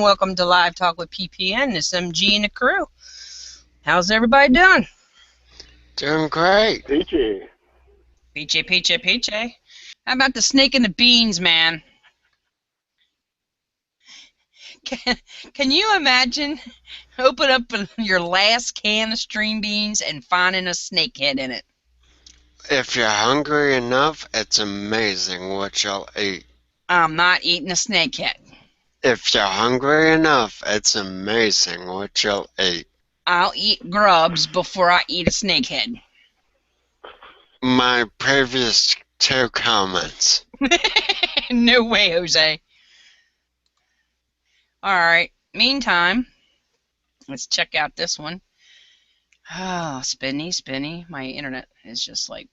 welcome to Live Talk with PPN. It's MG and the crew. How's everybody doing? Doing great. Peachy. Peachy. How about the snake and the beans, man? Can you imagine open up your last can of string beans and finding a snake head in it? If you're hungry enough, it's amazing what you'll eat. I'm not eating a snake head. If you're hungry enough, it's amazing what you'll eat. I'll eat grubs before I eat a snake head. My previous 2 comments. No way, Jose. Alright, meantime, let's check out this one. Oh, spinny. My internet is just like...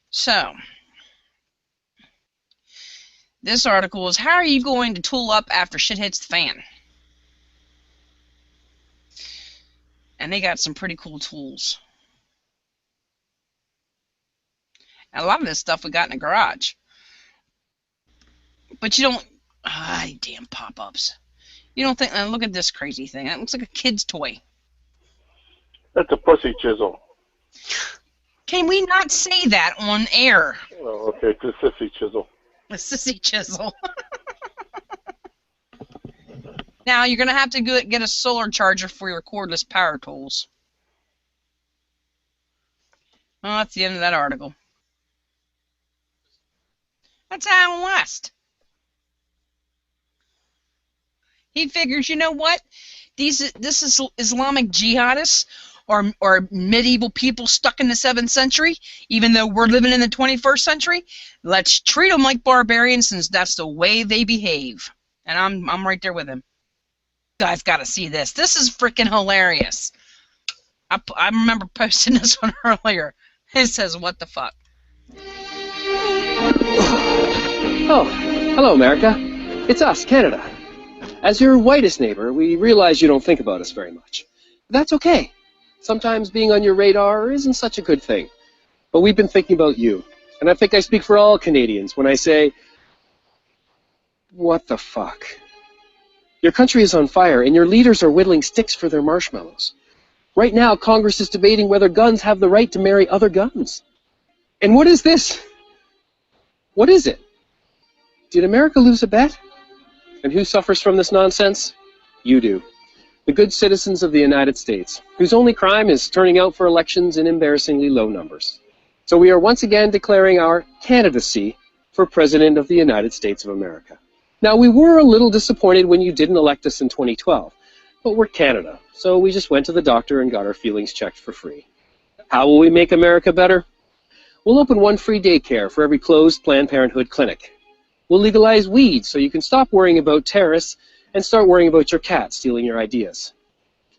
So, this article is, how are you going to tool up after shit hits the fan? And they got some pretty cool tools. And a lot of this stuff we got in the garage. But you don't... damn pop-ups. You don't think... look at this crazy thing. It looks like a kid's toy. That's a pussy chisel. Can we not say that on air? Oh, okay, it's a sissy chisel. A sissy chisel. Now, you're going to have to get a solar charger for your cordless power tools. Oh, that's the end of that article. That's Alan West. He figures, you know what? This is Islamic jihadists or medieval people stuck in the 7th century, even though we're living in the 21st century. Let's treat them like barbarians since that's the way they behave. And I'm right there with him. You guys got to see this. This is freaking hilarious. I remember posting this one earlier. It says, what the fuck? Oh, hello, America. It's us, Canada. As your whitest neighbor, we realize you don't think about us very much. That's okay. Sometimes being on your radar isn't such a good thing. But we've been thinking about you. And I think I speak for all Canadians when I say, what the fuck? Your country is on fire, and your leaders are whittling sticks for their marshmallows. Right now, Congress is debating whether guns have the right to marry other guns. And what is this? What is it? Did America lose a bet? And who suffers from this nonsense? You do. The good citizens of the United States, whose only crime is turning out for elections in embarrassingly low numbers. So we are once again declaring our candidacy for President of the United States of America. Now, we were a little disappointed when you didn't elect us in 2012, but we're Canada, so we just went to the doctor and got our feelings checked for free. How will we make America better? We'll open 1 free daycare for every closed Planned Parenthood clinic. We'll legalize weed so you can stop worrying about terrorists and start worrying about your cat stealing your ideas.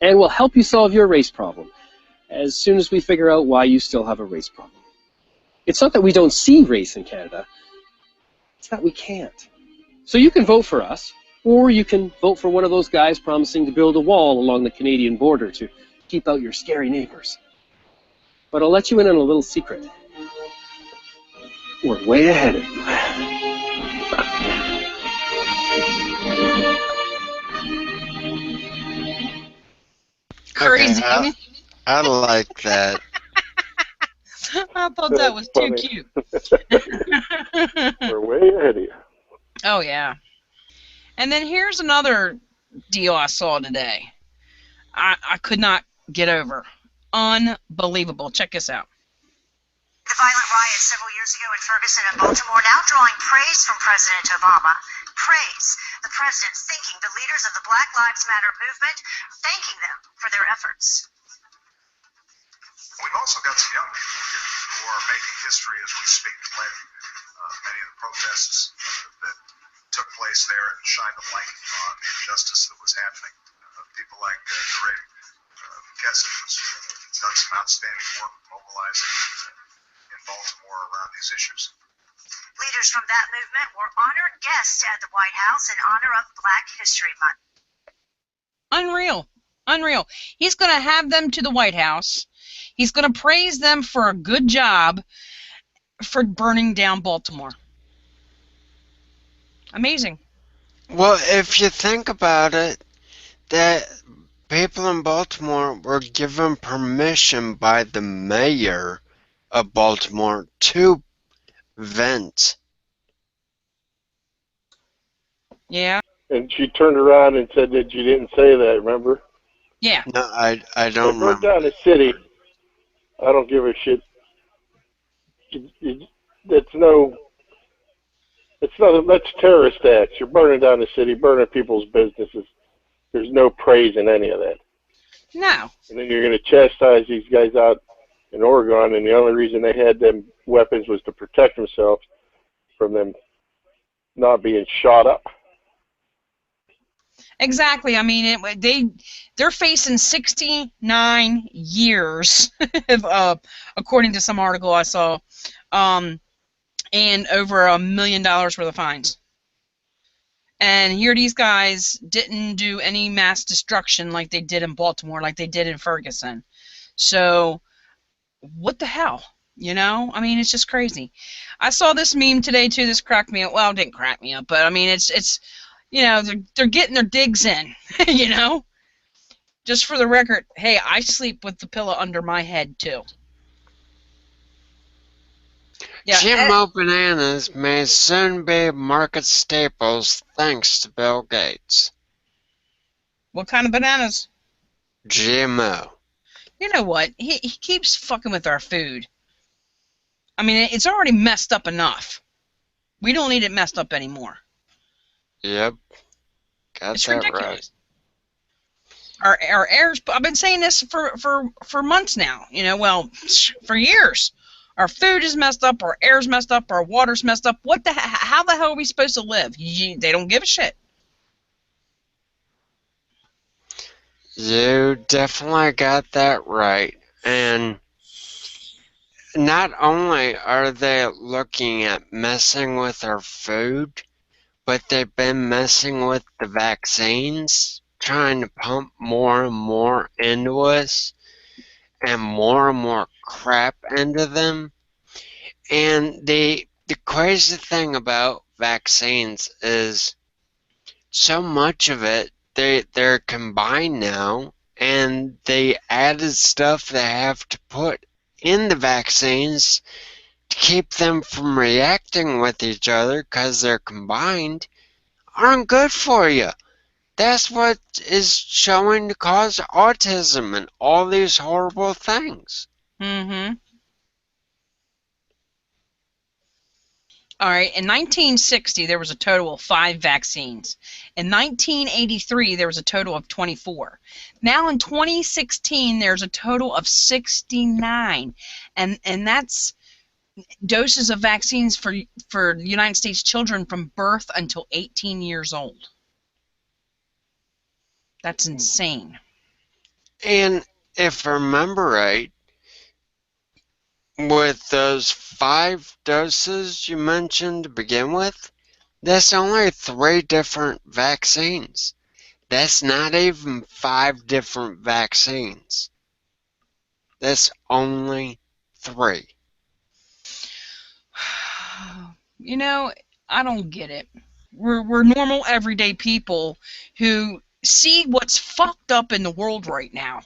And we'll help you solve your race problem as soon as we figure out why you still have a race problem. It's not that we don't see race in Canada, it's that we can't. So you can vote for us, or you can vote for one of those guys promising to build a wall along the Canadian border to keep out your scary neighbors. But I'll let you in on a little secret. We're way ahead of you. Crazy. Okay, I like that. I thought that was too cute. We're way ahead of you. Oh, yeah. And then here's another deal I saw today. I could not get over. Unbelievable. Check this out. The violent riots several years ago in Ferguson and Baltimore now drawing praise from President Obama. Praise. The president thanking the leaders of the Black Lives Matter movement, thanking them for their efforts. We've also got some young people who are making history as we speak, like many of the protests that took place there and shined a light on the injustice that was happening. People like Greg Kessin who's done some outstanding work mobilizing in Baltimore around these issues. Leaders from that movement were honored guests at the White House in honor of Black History Month. Unreal. Unreal. He's going to have them to the White House. He's going to praise them for a good job for burning down Baltimore. Amazing. Well, if you think about it, that people in Baltimore were given permission by the mayor of Baltimore to vent. Yeah. And she turned around and said that you didn't say that, remember? Yeah. No, I They don't burnt remember. down the city. I don't give a shit. It's no, that's terrorist acts. You're burning down the city, burning people's businesses. There's no praise in any of that. No. And then you're going to chastise these guys out in Oregon, and the only reason they had them weapons was to protect themselves from them not being shot up. Exactly. I mean, they're facing 69 years, according to some article I saw, and over $1 million worth of fines. And here these guys didn't do any mass destruction like they did in Baltimore, like they did in Ferguson. So what the hell? You know? I mean, it's just crazy. I saw this meme today too. This cracked me up. Well, it didn't crack me up, but I mean, it's you know, they're getting their digs in. You know? Just for the record, hey, I sleep with the pillow under my head too. Yeah. GMO bananas may soon be market staples thanks to Bill Gates. What kind of bananas? GMO. You know what? He keeps fucking with our food. I mean, it's already messed up enough. We don't need it messed up anymore. Yep. Got It's that ridiculous. right. Our airs. I've been saying this for months now. You know, well, for years. Our food is messed up. Our air's messed up. Our water's messed up. How the hell are we supposed to live? They don't give a shit. You definitely got that right. And not only are they looking at messing with our food, but they've been messing with the vaccines, trying to pump more and more into us and more crap into them. And the crazy thing about vaccines is so much of it they're combined now, and the added stuff they have to put in the vaccines to keep them from reacting with each other because they're combined aren't good for you. That's what is showing to cause autism and all these horrible things. Mm-hmm. All right, in 1960, there was a total of 5 vaccines. In 1983, there was a total of 24. Now in 2016, there's a total of 69. And that's doses of vaccines for United States children from birth until 18 years old. That's insane. And if I remember right, with those 5 doses you mentioned to begin with, that's only 3 different vaccines. That's not even 5 different vaccines. That's only 3. You know, I don't get it. We're normal, everyday people who see what's fucked up in the world right now.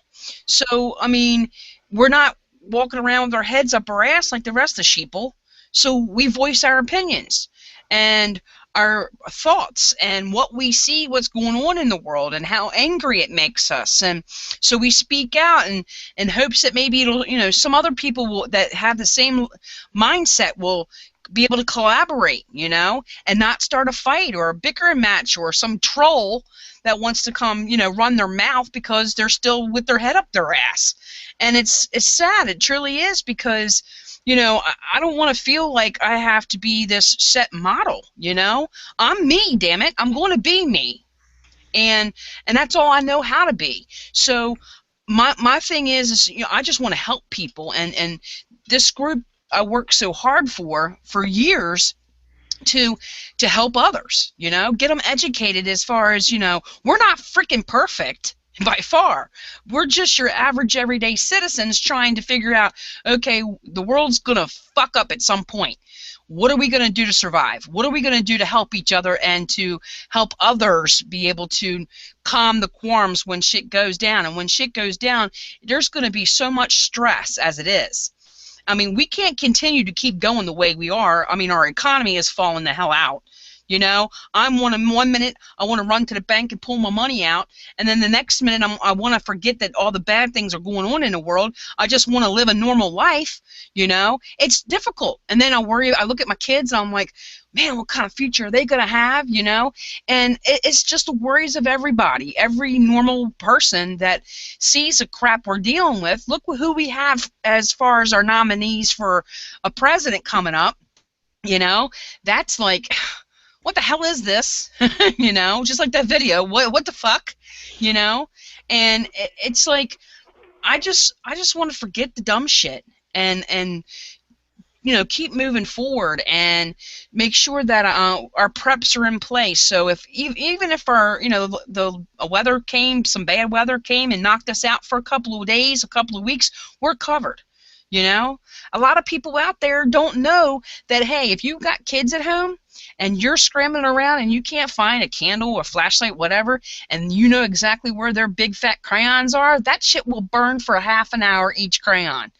So, I mean, we're not walking around with our heads up our ass like the rest of the sheeple. So we voice our opinions and our thoughts and what we see, what's going on in the world, and how angry it makes us. And so we speak out in hopes that maybe it'll, you know, some other people that have the same mindset will be able to collaborate, you know, and not start a fight or a bickering match or some troll that wants to come, you know, run their mouth because they're still with their head up their ass. And it's sad. It truly is, because, you know, I don't want to feel like I have to be this set model, you know. I'm me, damn it. I'm going to be me. And that's all I know how to be. So my thing is, you know, I just want to help people, and this group I worked so hard for years to help others, you know, get them educated as far as, you know, we're not freaking perfect by far. We're just your average everyday citizens trying to figure out, okay, the world's going to fuck up at some point. what are we going to do to survive? What are we going to do to help each other and to help others be able to calm the qualms when shit goes down? And when shit goes down, there's going to be so much stress as it is. I mean, we can't continue to keep going the way we are. I mean, our economy is falling the hell out. You know, one minute I want to run to the bank and pull my money out, and then the next minute I want to forget that all the bad things are going on in the world. I just want to live a normal life. You know, it's difficult. And then I look at my kids and I'm like, man, what kind of future are they going to have? You know, and it's just the worries of everybody, every normal person that sees the crap we're dealing with. Look who we have as far as our nominees for a president coming up. You know, that's like, what the hell is this? You know, just like that video. What the fuck? You know, and it's like, I just want to forget the dumb shit and you know, keep moving forward and make sure that our preps are in place. So if even if our, you know, the weather came, some bad weather came and knocked us out for a couple of days, a couple of weeks, we're covered. You know, a lot of people out there don't know that, hey, if you've got kids at home and you're scrambling around and you can't find a candle or flashlight, whatever, and you know exactly where their big fat crayons are, that shit will burn for a half an hour each crayon.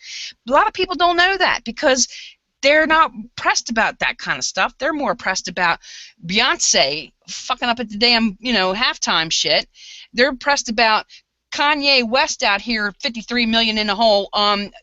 A lot of people don't know that because they're not pressed about that kind of stuff. They're more pressed about Beyonce fucking up at the damn, you know, halftime shit. They're pressed about Kanye West out here, 53 million in the hole.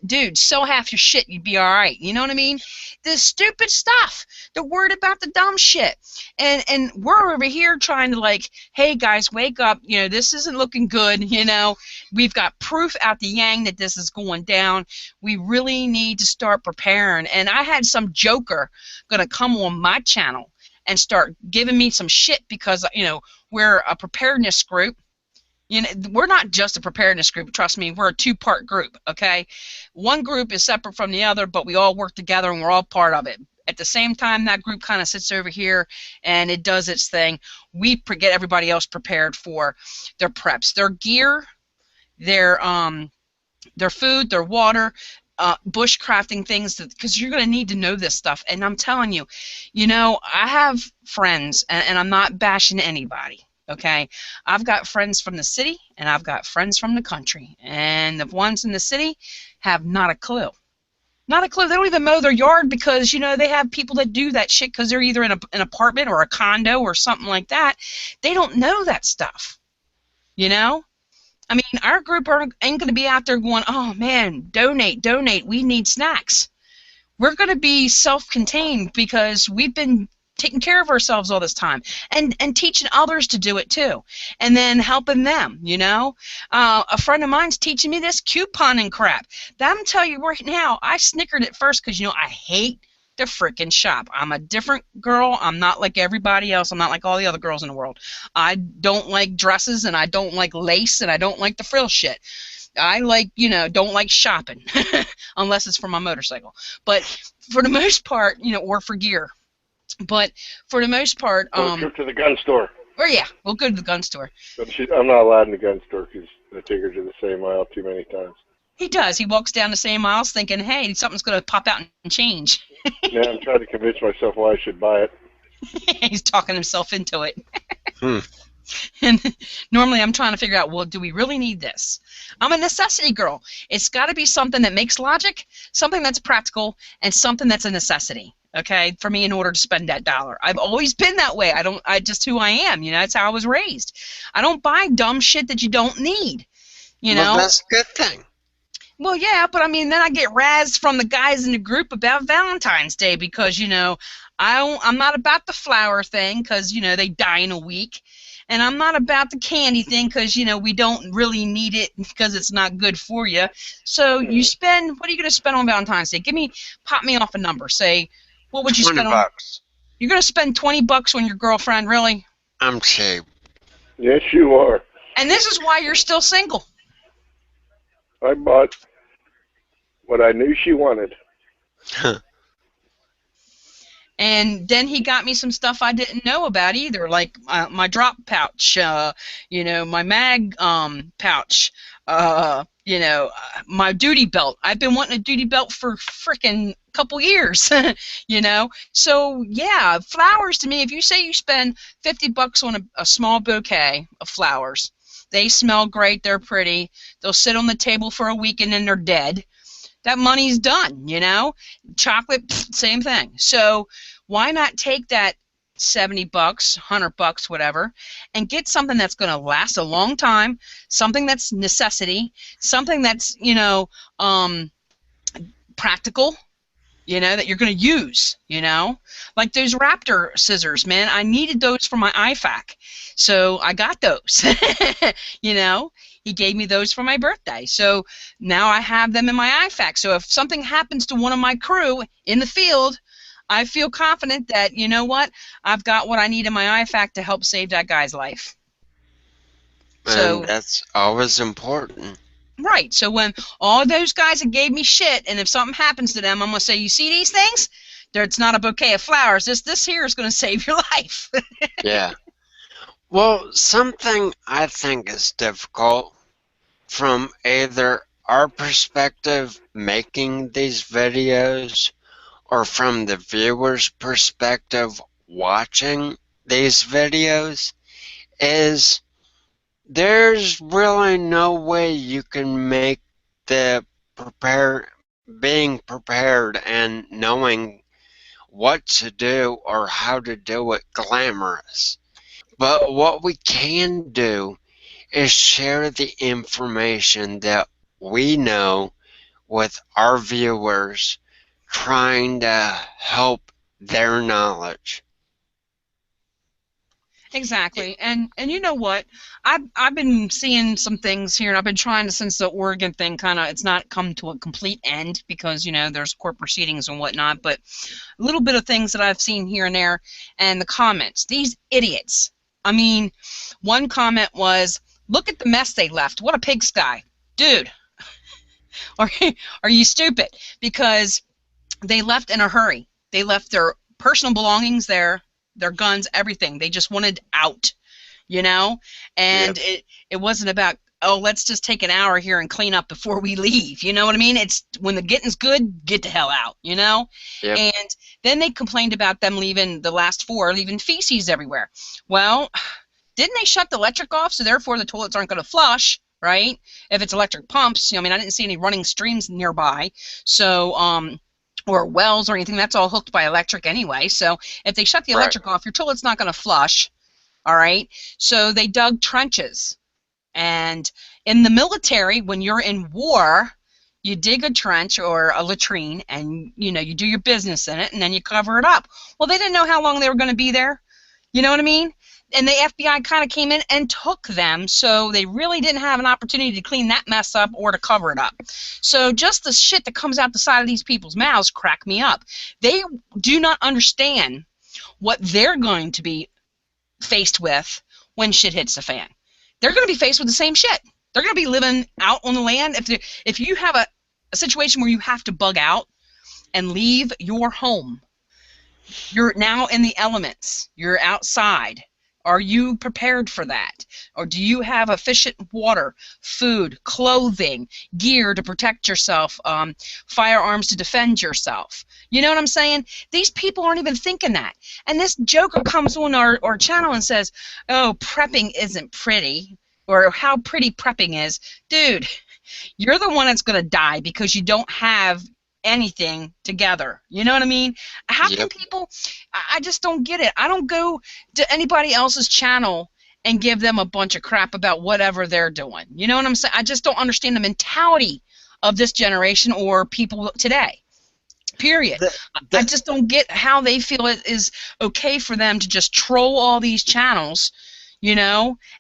Dude, sell half your shit, you'd be all right. You know what I mean? The stupid stuff. They're worried about the dumb shit. And we're over here trying to like, hey guys, wake up. You know, this isn't looking good. You know, we've got proof out the yang that this is going down. We really need to start preparing. And I had some joker gonna come on my channel and start giving me some shit because, you know, we're a preparedness group. You know, we're not just a preparedness group, trust me, we're a two-part group, okay? One group is separate from the other, but we all work together and we're all part of it. At the same time, that group kind of sits over here and it does its thing. We get everybody else prepared for their preps, their gear, their food, their water, bushcrafting things, because you're going to need to know this stuff. And I'm telling you, you know, I have friends, and I'm not bashing anybody. Okay, I've got friends from the city and I've got friends from the country, and the ones in the city have not a clue. Not a clue. They don't even mow their yard because, you know, they have people that do that shit because they're either in an apartment or a condo or something like that. They don't know that stuff. You know? I mean, our group ain't going to be out there going, oh man, donate, we need snacks. We're going to be self-contained because we've been taking care of ourselves all this time and teaching others to do it too, and then helping them, you know. A friend of mine's teaching me this couponing crap. I'm telling you right now, I snickered at first because, you know, I hate the frickin' shop. I'm a different girl. I'm not like everybody else. I'm not like all the other girls in the world. I don't like dresses, and I don't like lace, and I don't like the frill shit. I like, you know, don't like shopping unless it's for my motorcycle. But for the most part, you know, or for gear. But for the most part, Go to the gun store. Or yeah, we'll go to the gun store. I'm not allowed in the gun store because I take her to the same aisle too many times. He does. He walks down the same aisles thinking, hey, something's going to pop out and change. Yeah, I'm trying to convince myself why I should buy it. He's talking himself into it. And normally I'm trying to figure out, well, do we really need this? I'm a necessity girl. It's got to be something that makes logic, something that's practical, and something that's a necessity. Okay, for me, in order to spend that dollar. I've always been that way. I just who I am. You know, that's how I was raised. I don't buy dumb shit that you don't need. You know. Well, that's a good thing. Well, yeah, but I mean, then I get razzed from the guys in the group about Valentine's Day because, you know, I'm not about the flower thing because, you know, they die in a week. And I'm not about the candy thing because, you know, we don't really need it because it's not good for you. So you spend, what are you going to spend on Valentine's Day? Pop me off a number. Say, what would you spend on? $20. You're going to spend $20 on your girlfriend, really? I'm cheap. Yes, you are. And this is why you're still single. I bought what I knew she wanted. And then he got me some stuff I didn't know about either, like my drop pouch, my mag pouch, my duty belt. I've been wanting a duty belt for frickin' couple years, So yeah, flowers to me. If you say you spend $50 on a small bouquet of flowers, they smell great, they're pretty, they'll sit on the table for a week and then they're dead. That money's done, Chocolate, same thing. So why not take that $70, $100, whatever, and get something that's going to last a long time, something that's necessity, something that's, practical, that you're going to use, like those Raptor scissors, man. I needed those for my IFAC, so I got those. He gave me those for my birthday, so now I have them in my IFAC. So if something happens to one of my crew in the field, I feel confident that, I've got what I need in my IFAC to help save that guy's life. And that's always important. Right. So when all those guys that gave me shit, and if something happens to them, I'm going to say, you see these things? It's not a bouquet of flowers. This here is going to save your life. Yeah. Well, something I think is difficult from either our perspective making these videos or from the viewer's perspective watching these videos is there's really no way you can make the being prepared and knowing what to do or how to do it glamorous. But what we can do is share the information that we know with our viewers, trying to help their knowledge. Exactly, and you know what? I've been seeing some things here, and I've been trying to, since the Oregon thing it's not come to a complete end because there's court proceedings and whatnot, but a little bit of things that I've seen here and there, and the comments. These idiots. I mean, one comment was, "Look at the mess they left. What a pigsty, dude." Are you stupid? Because they left in a hurry. They left their personal belongings there, their guns, everything. They just wanted out, and Yep. it wasn't about, oh, let's just take an hour here and clean up before we leave. You know what I mean? It's when the getting's good, get the hell out, Yep. And then they complained about them leaving, the last four, leaving feces everywhere. Well, didn't they shut the electric off, so therefore the toilets aren't going to flush, right? If it's electric pumps, I didn't see any running streams nearby, so or wells or anything. That's all hooked by electric anyway. So if they shut the electric off, your toilet's not going to flush. All right. So they dug trenches. And in the military, when you're in war, you dig a trench or a latrine, and you do your business in it, and then you cover it up. Well, they didn't know how long they were going to be there. You know what I mean? And the FBI kind of came in and took them, so they really didn't have an opportunity to clean that mess up or to cover it up. So just the shit that comes out the side of these people's mouths crack me up. They do not understand what they're going to be faced with when shit hits the fan. They're going to be faced with the same shit. They're going to be living out on the land. If you have a situation where you have to bug out and leave your home, you're now in the elements. You're outside. Are you prepared for that? Or do you have efficient water, food, clothing, gear to protect yourself, firearms to defend yourself? You know what I'm saying? These people aren't even thinking that. And this joker comes on our channel and says, oh, prepping isn't pretty, or how pretty prepping is. Dude, you're the one that's going to die because you don't have anything together. You know what I mean? How can people, I just don't get it. I don't go to anybody else's channel and give them a bunch of crap about whatever they're doing. You know what I'm saying? I just don't understand the mentality of this generation or people today. Period. I just don't get how they feel it is okay for them to just troll all these channels,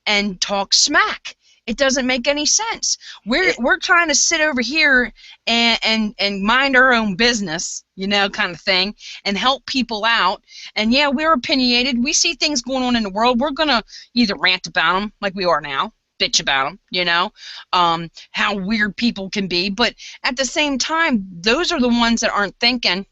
and talk smack. It doesn't make any sense. We're trying to sit over here and mind our own business, kind of thing, and help people out. And yeah, we're opinionated. We see things going on in the world. We're gonna either rant about them like we are now, bitch about them, how weird people can be. But at the same time, those are the ones that aren't thinking,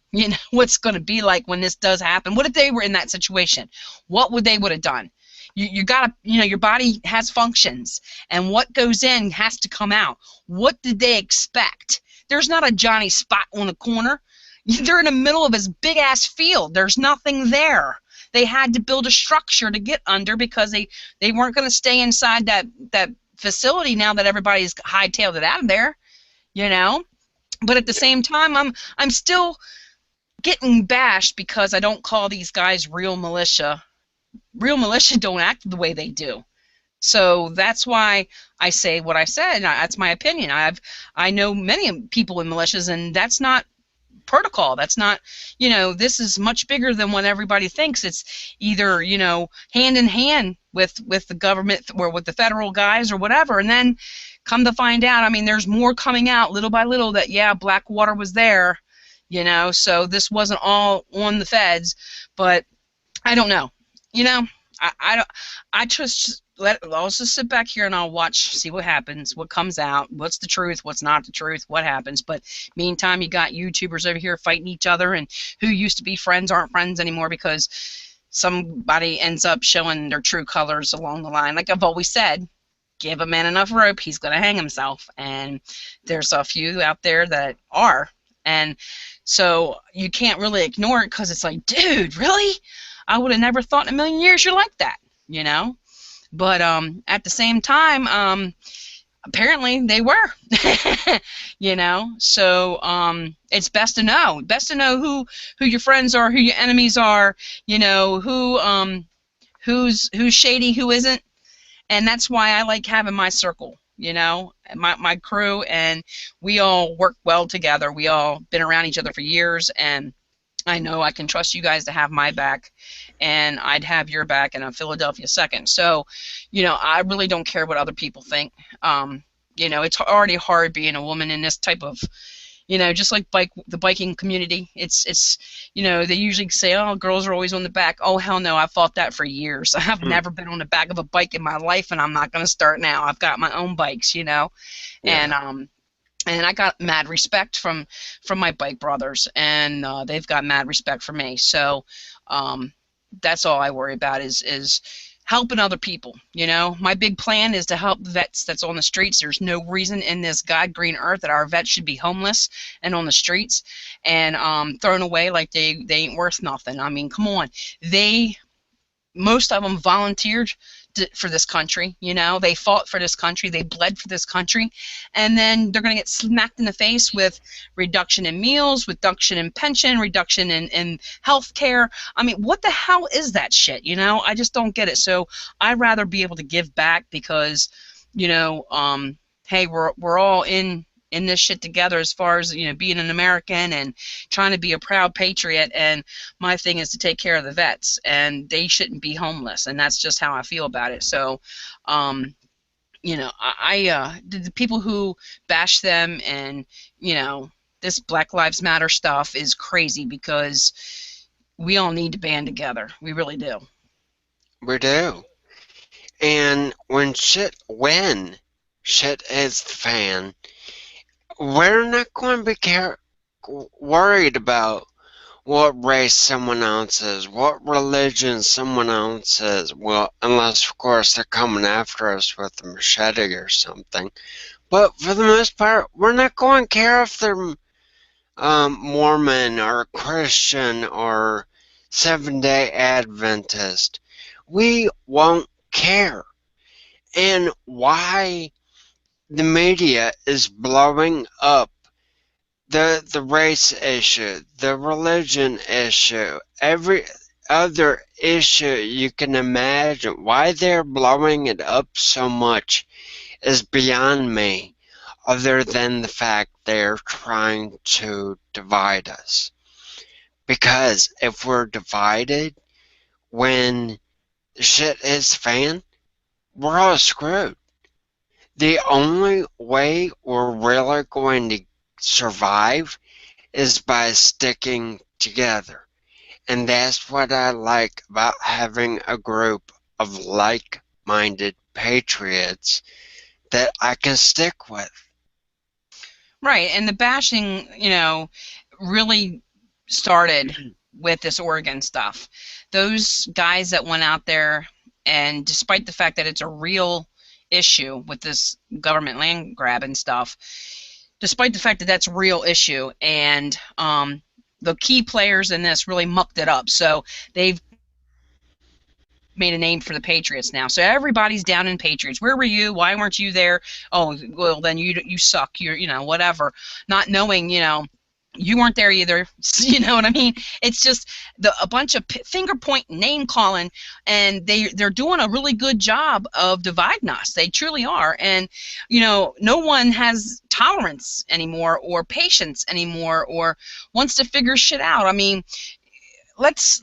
what's going to be like when this does happen. What if they were in that situation? What would have done? You gotta, your body has functions, and what goes in has to come out. What did they expect? There's not a Johnny Spot on the corner. They're in the middle of this big ass field. There's nothing there. They had to build a structure to get under because they weren't going to stay inside that facility now that everybody's hightailed it out of there, But at the same time, I'm still getting bashed because I don't call these guys real militia. Real militia don't act the way they do. So that's why I say what I said. That's my opinion. I know many people in militias, and that's not protocol. That's not, this is much bigger than what everybody thinks. It's either, hand in hand with the government or with the federal guys or whatever. And then come to find out, I mean, there's more coming out little by little that, yeah, Blackwater was there, so this wasn't all on the feds. But I don't know. I just I'll just sit back here and I'll watch, see what happens, what comes out, what's the truth, what's not the truth, what happens. But meantime, you got YouTubers over here fighting each other, and who used to be friends aren't friends anymore because somebody ends up showing their true colors along the line. Like I've always said, give a man enough rope, he's going to hang himself. And there's a few out there that are. And so you can't really ignore it because it's like, dude, really? I would have never thought in a million years you're like that, But at the same time, apparently they were, So it's best to know. Best to know who your friends are, who your enemies are, who's shady, who isn't. And that's why I like having my circle, my crew, and we all work well together. We all been around each other for years, and I know I can trust you guys to have my back, and I'd have your back in a Philadelphia second. So, I really don't care what other people think. It's already hard being a woman in this type of, just like the biking community. It's they usually say, oh, girls are always on the back. Oh, hell no, I fought that for years. I've never been on the back of a bike in my life, and I'm not going to start now. I've got my own bikes, Yeah. And I got mad respect from my bike brothers, and they've got mad respect for me. So that's all I worry about is helping other people. My big plan is to help vets that's on the streets. There's no reason in this God green earth that our vets should be homeless and on the streets and thrown away like they ain't worth nothing. I mean, come on. Most of them volunteered for this country, they fought for this country, they bled for this country, and then they're going to get smacked in the face with reduction in meals, reduction in pension, reduction in health care. I mean, what the hell is that shit, I just don't get it. So I'd rather be able to give back because, hey, we're all in this shit together as far as being an American and trying to be a proud patriot, and my thing is to take care of the vets, and they shouldn't be homeless, and that's just how I feel about it. So the people who bash them and this Black Lives Matter stuff is crazy because we all need to band together. We really do. We do. And when shit hits the fan, we're not going to be worried about what race someone else is, what religion someone else is. Well, unless, of course, they're coming after us with a machete or something. But for the most part, we're not going to care if they're Mormon or Christian or Seventh-day Adventist. We won't care. And why the media is blowing up the race issue, the religion issue, every other issue you can imagine. Why they're blowing it up so much is beyond me, other than the fact they're trying to divide us. Because if we're divided, when shit hits the fan, we're all screwed. The only way we're really going to survive is by sticking together. And that's what I like about having a group of like-minded patriots that I can stick with. Right, and the bashing, really started with this Oregon stuff. Those guys that went out there, and despite the fact that it's a real issue with this government land grab and stuff, despite the fact that that's a real issue, and the key players in this really mucked it up. So they've made a name for the Patriots now. So everybody's down in Patriots. Where were you? Why weren't you there? Oh, well, then you suck. You're, whatever. Not knowing, you weren't there either. You know what I mean? It's just a bunch of finger point name calling, and they're doing a really good job of dividing us. They truly are. And no one has tolerance anymore or patience anymore or wants to figure shit out. I mean, let's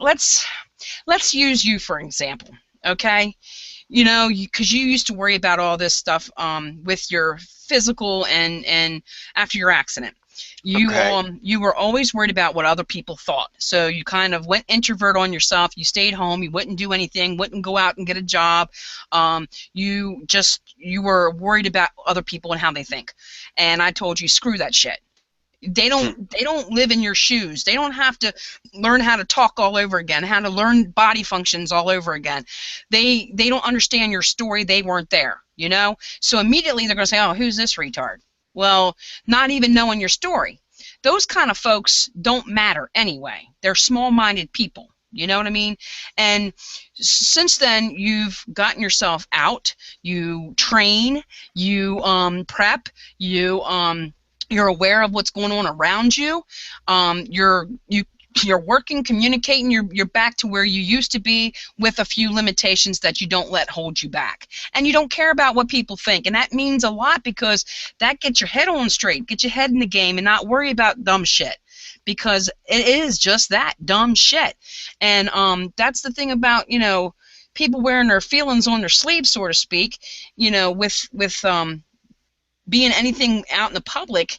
use you for example, okay? Because you used to worry about all this stuff with your physical and after your accident. You were always worried about what other people thought. So you kind of went introvert on yourself. You stayed home. You wouldn't do anything. Wouldn't go out and get a job. You were worried about other people and how they think. And I told you, screw that shit. They don't live in your shoes. They don't have to learn how to talk all over again, how to learn body functions all over again. They don't understand your story. They weren't there, So immediately they're going to say, oh, who's this retard? Well, not even knowing your story. Those kind of folks don't matter anyway. They're small-minded people. You know what I mean? And since then, you've gotten yourself out. You train. You prep. You're aware of what's going on around you. You're working, communicating. You're back to where you used to be with a few limitations that you don't let hold you back. And you don't care about what people think. And that means a lot because that gets your head on straight, get your head in the game, and not worry about dumb shit. Because it is just that, dumb shit. And that's the thing about, people wearing their feelings on their sleeves, so to speak, with being anything out in the public,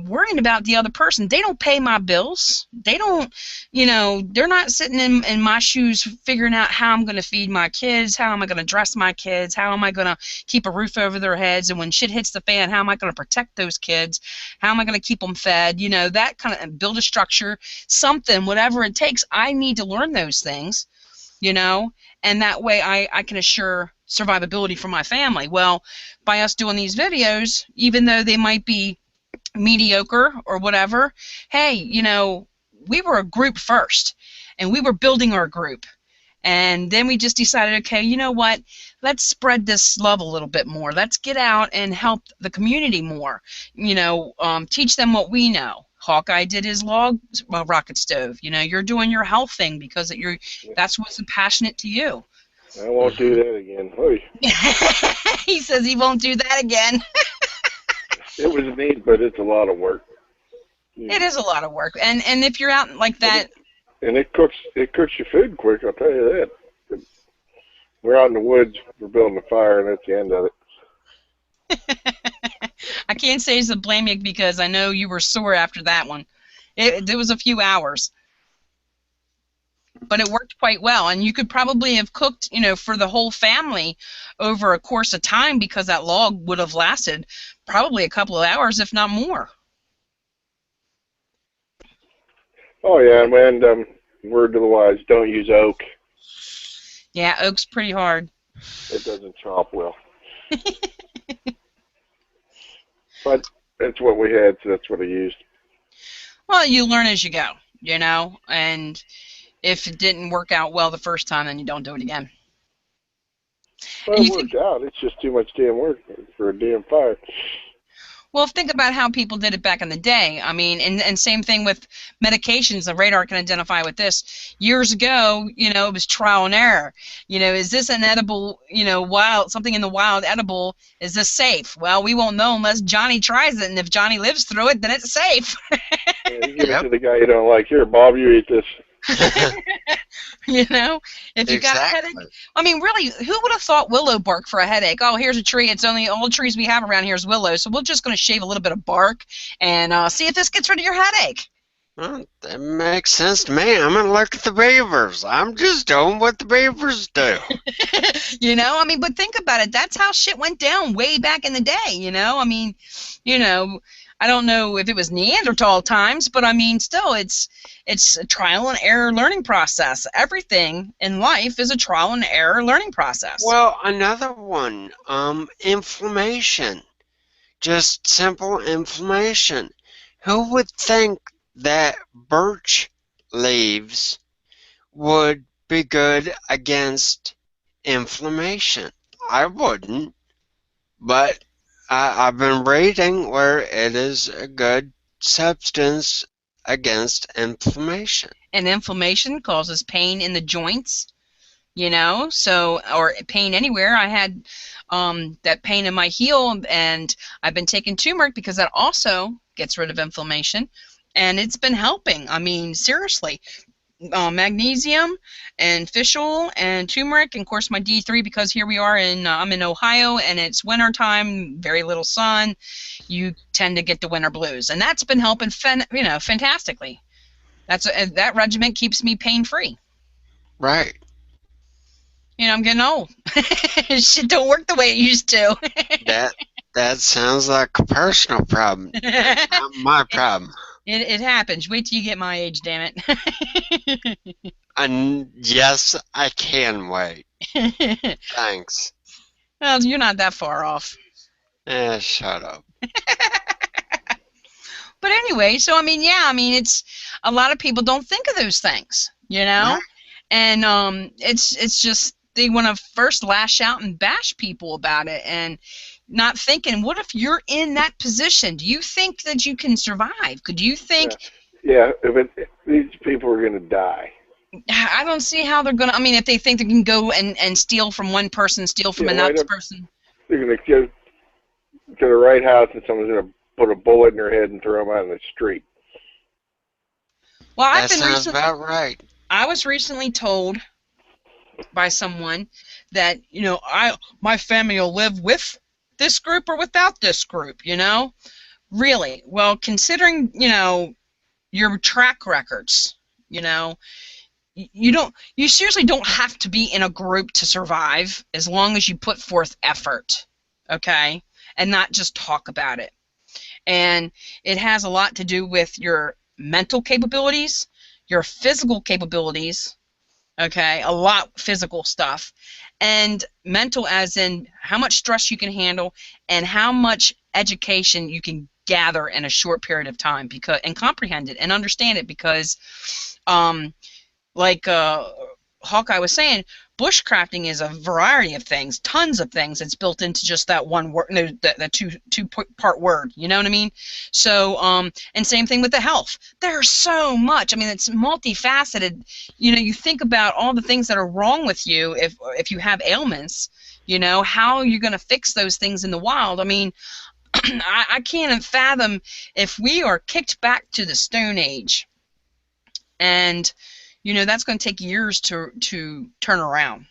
worrying about the other person. They don't pay my bills. They don't, they're not sitting in my shoes figuring out how I'm going to feed my kids, how am I going to dress my kids, how am I going to keep a roof over their heads, and when shit hits the fan, how am I going to protect those kids, how am I going to keep them fed, that kind of, build a structure, something, whatever it takes. I need to learn those things, and that way I can assure survivability for my family. Well, by us doing these videos, even though they might be mediocre or whatever, hey, we were a group first, and we were building our group. And then we just decided, okay, you know what? Let's spread this love a little bit more. Let's get out and help the community more. Teach them what we know. Hawkeye did his log rocket stove. You're doing your health thing because that's what's passionate to you. I won't do that again. Oy. He says he won't do that again. It was neat, but it's a lot of work. It is a lot of work, and if you're out like that, and it cooks your food quick. I'll tell you that. We're out in the woods. We're building a fire, and that's the end of it. I can't say to blame you because I know you were sore after that one. It was a few hours. But it worked quite well, and you could probably have cooked, for the whole family over a course of time because that log would have lasted probably a couple of hours, if not more. Oh yeah, and word to the wise: don't use oak. Yeah, oak's pretty hard. It doesn't chop well. But that's what we had, so that's what I used. Well, you learn as you go, and if it didn't work out well the first time, then you don't do it again. Well, it worked out. It's just too much damn work for a damn fire. Well, think about how people did it back in the day. I mean, and same thing with medications. The radar can identify with this. Years ago, it was trial and error. Is this an edible, something in the wild edible? Is this safe? Well, we won't know unless Johnny tries it, and if Johnny lives through it, then it's safe. Yeah, you give it to the guy you don't like. Here, Bob, you eat this. If you got a headache. I mean, really, who would have thought willow bark for a headache? Oh, here's a tree. It's only all the trees we have around here is willow, so we're just going to shave a little bit of bark and see if this gets rid of your headache. Well, that makes sense to me. I'm gonna look at the beavers. I'm just doing what the beavers do. You know, I mean, but think about it. That's how shit went down way back in the day, you know? I mean, you know, I don't know if it was Neanderthal times, but I mean, still, it's a trial and error learning process. Everything in life is a trial and error learning process. Well, another one, inflammation. Just simple inflammation. Who would think that birch leaves would be good against inflammation? I wouldn't, but I've been reading where it is a good substance against inflammation. And inflammation causes pain in the joints, you know, so, or pain anywhere. I had that pain in my heel, and I've been taking turmeric because that also gets rid of inflammation, and it's been helping. I mean, seriously. Magnesium and fish oil and turmeric, and of course my D3, because here we are in I'm in Ohio and it's winter time, very little sun. You tend to get the winter blues, and that's been helping fantastically. That regimen keeps me pain free. Right. You know, I'm getting old. Shit don't work the way it used to. That that sounds like a personal problem. Not my problem. It happens. Wait till you get my age, damn it. And yes, I can wait. Thanks. Well, you're not that far off. Shut up. But anyway, so I mean, yeah, I mean, it's a lot of people don't think of those things, you know, Right. and it's just they want to first lash out and bash people about it, and not thinking, what if you're in that position? Do you think that you can survive? Could you think? Yeah, these people are going to die. I don't see how they're gonna. I mean, if they think they can go and steal from one person, steal from another person. They're going to go to the right house, and someone's going to put a bullet in their head and throw them out in the street. Well, That sounds about right. I was recently told by someone that, you know, my family will live with this group or without this group, you know? Really? Well, considering, you know, your track records, you know, you seriously don't have to be in a group to survive as long as you put forth effort, okay? And not just talk about it. And it has a lot to do with your mental capabilities, your physical capabilities, okay, a lot physical stuff, and mental as in how much stress you can handle and how much education you can gather in a short period of time, because and comprehend it and understand it, because like Hawkeye was saying, bushcrafting is a variety of things, tons of things. It's built into just that one word, no, that two-part word. You know what I mean? So, and same thing with the health. There's so much. I mean, it's multifaceted. You know, you think about all the things that are wrong with you if you have ailments. You know, how you're going to fix those things in the wild. I mean, I can't fathom if we are kicked back to the Stone Age, and you know, that's going to take years to turn around.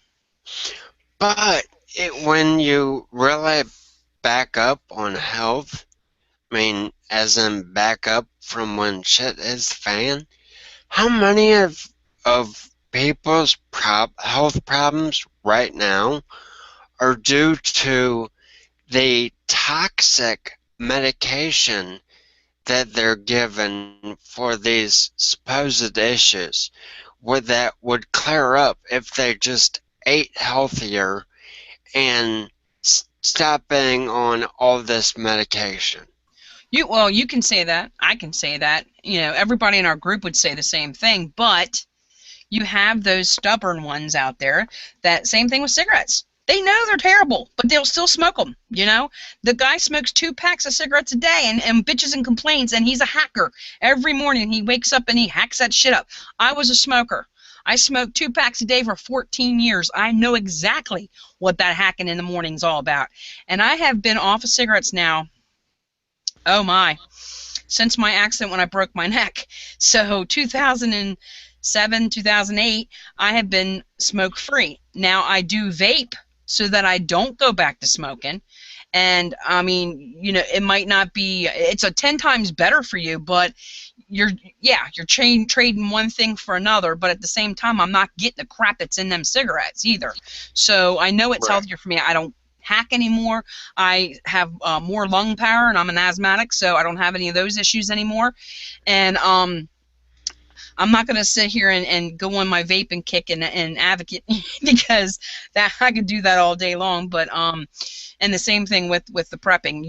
But when you really back up on health, I mean, as in back up from when shit is fan, how many of people's health problems right now are due to the toxic medication that they're given for these supposed issues, that would clear up if they just ate healthier and stopping on all this medication? Well, you can say that. I can say that. You know, everybody in our group would say the same thing, but you have those stubborn ones out there that same thing with cigarettes. They know they're terrible, but they'll still smoke them, you know? The guy smokes 2 packs of cigarettes a day and bitches and complains, and he's a hacker. Every morning he wakes up and he hacks that shit up. I was a smoker. I smoked 2 packs a day for 14 years. I know exactly what that hacking in the morning is all about. And I have been off of cigarettes now, oh my, since my accident when I broke my neck. So 2007, 2008, I have been smoke-free. Now I do vape so that I don't go back to smoking, And I mean, it might not be, it's a 10 times better for you, but you're trading one thing for another, but at the same time, I'm not getting the crap that's in them cigarettes either. So I know it's Right. healthier for me. I don't hack anymore. I have more lung power, and I'm an asthmatic, so I don't have any of those issues anymore. And I'm not going to sit here and go on my vape and kick and advocate because that I could do that all day long. But and the same thing with the prepping.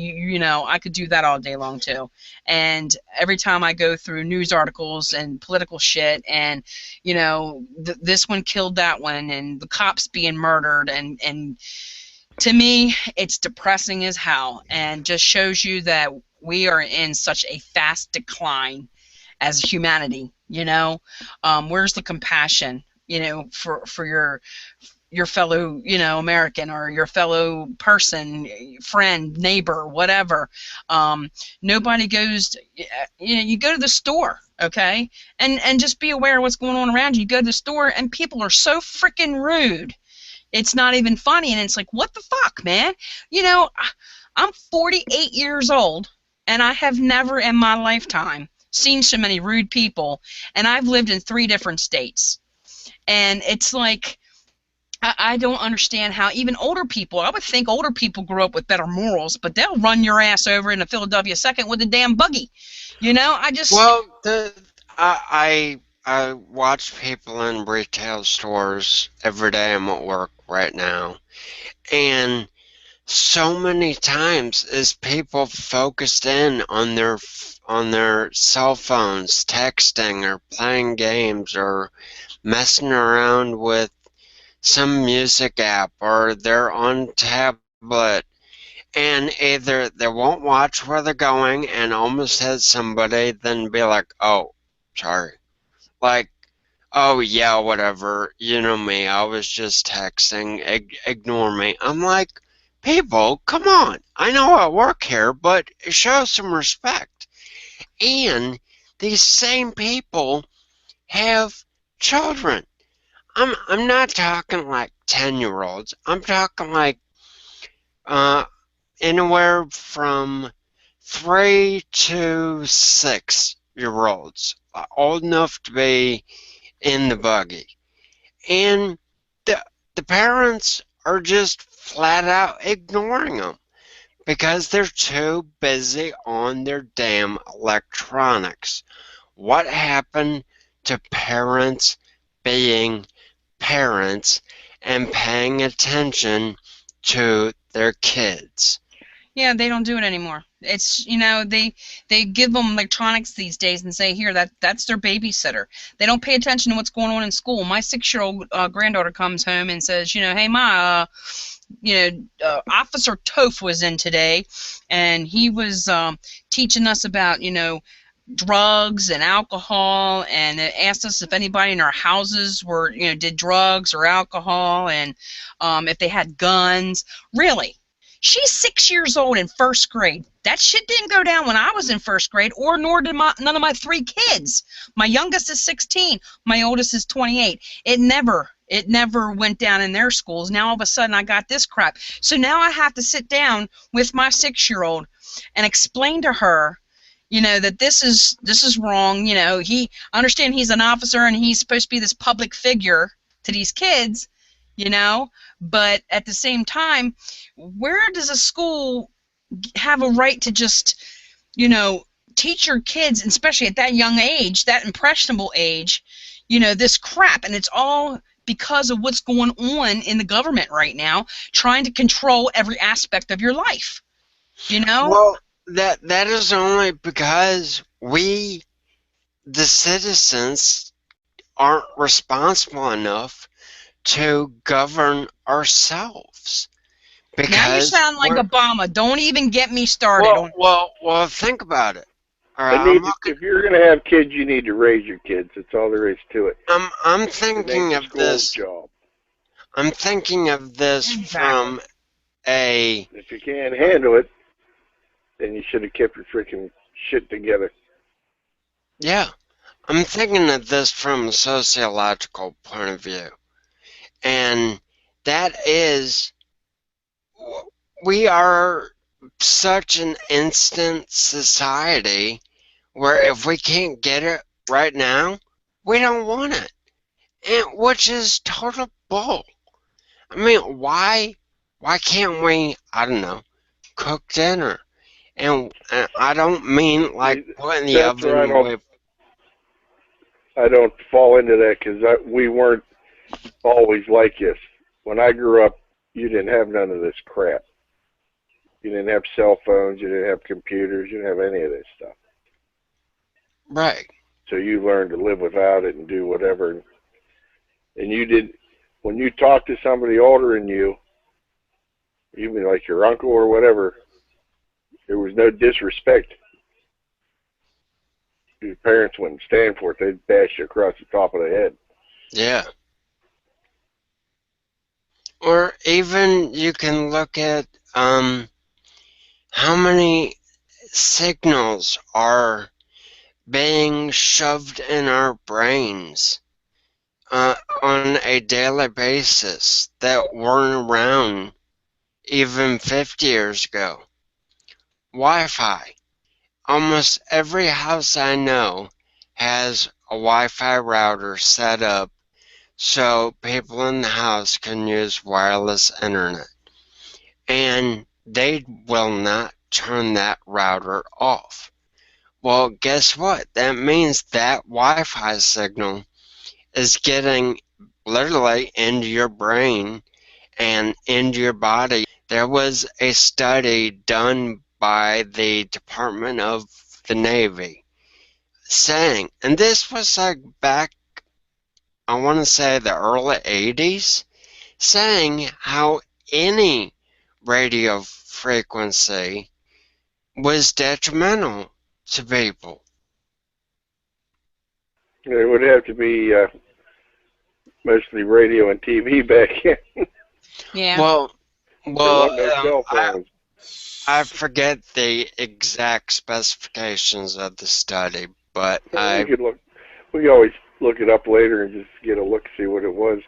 I could do that all day long too. And every time I go through news articles and political shit, and this one killed that one, and the cops being murdered, and to me, it's depressing as hell, and just shows you that we are in such a fast decline as humanity. Where's the compassion, for your fellow, American, or your fellow person, friend, neighbor, whatever. Nobody goes. You go to the store, okay, and just be aware of what's going on around you. You go to the store, and people are so freaking rude. It's not even funny, and it's like, what the fuck, man? I'm 48 years old, and I have never in my lifetime seen so many rude people, and I've lived in 3 different states. And it's like, I don't understand how even older people, I would think older people grew up with better morals, but they'll run your ass over in a Philadelphia second with a damn buggy. I just... Well, I watch people in retail stores every day. I'm at work right now, and so many times is people focused in on their cell phones, texting or playing games or messing around with some music app, or they're on tablet, and either they won't watch where they're going and almost hit somebody, then be like, oh, sorry. Like, oh yeah, whatever, you know me, I was just texting, ignore me. I'm like, people, come on. I know I work here, but show some respect. And these same people have children. I'm not talking like 10-year-olds. I'm talking like anywhere from 3 to 6-year-olds, old enough to be in the buggy. And the parents are just flat out ignoring them because they're too busy on their damn electronics. What happened to parents being parents and paying attention to their kids? Yeah, they don't do it anymore. It's, they give them electronics these days and say, here, that's their babysitter. They don't pay attention to what's going on in school. My 6-year-old granddaughter comes home and says, hey, Ma, Officer Toph was in today, and he was teaching us about, drugs and alcohol, and it asked us if anybody in our houses were, did drugs or alcohol, and if they had guns. Really? She's 6 years old in 1st grade. That shit didn't go down when I was in 1st grade, or nor did none of my 3 kids. My youngest is 16. My oldest is 28. It never went down in their schools. Now all of a sudden I got this crap. So now I have to sit down with my 6-year-old and explain to her, that this is wrong. I understand he's an officer and he's supposed to be this public figure to these kids, but at the same time, where does a school have a right to just, teach your kids, especially at that young age, that impressionable age, this crap? And it's all because of what's going on in the government right now, trying to control every aspect of your life. Well, that is only because we, the citizens, aren't responsible enough to govern ourselves. Because now you sound like Obama. Don't even get me started. Well, think about it. All right, if you're going to have kids, you need to raise your kids. That's all there is to it. I'm thinking of this. Job. I'm thinking of this from a. If you can't handle it, then you should have kept your freaking shit together. Yeah, I'm thinking of this from a sociological point of view, and that is, we are such an instant society where if we can't get it right now, we don't want it. And which is total bull. I mean, why can't we, I don't know, cook dinner? And I don't mean like put in the That's where oven with. I don't fall into that because we weren't always like this. When I grew up, you didn't have none of this crap. You didn't have cell phones. You didn't have computers. You didn't have any of this stuff. Right. So you learned to live without it and do whatever. And you did, when you talk to somebody older than you, even like your uncle or whatever, there was no disrespect. Your parents wouldn't stand for it. They'd bash you across the top of the head. Yeah. Or even you can look at how many signals are being shoved in our brains on a daily basis that weren't around even 50 years ago. Wi-Fi. Almost every house I know has a Wi-Fi router set up so people in the house can use wireless internet. And they will not turn that router off. Well, guess what? That means that Wi-Fi signal is getting literally into your brain and into your body. There was a study done by the Department of the Navy saying, and this was like back, I want to say the early 80s, saying how any radio frequency was detrimental to people. It would have to be mostly radio and TV back then. Yeah. Well, There wasn't no cell I, phones. I forget the exact specifications of the study, but We could look. We could always look it up later and just get a look, see what it was.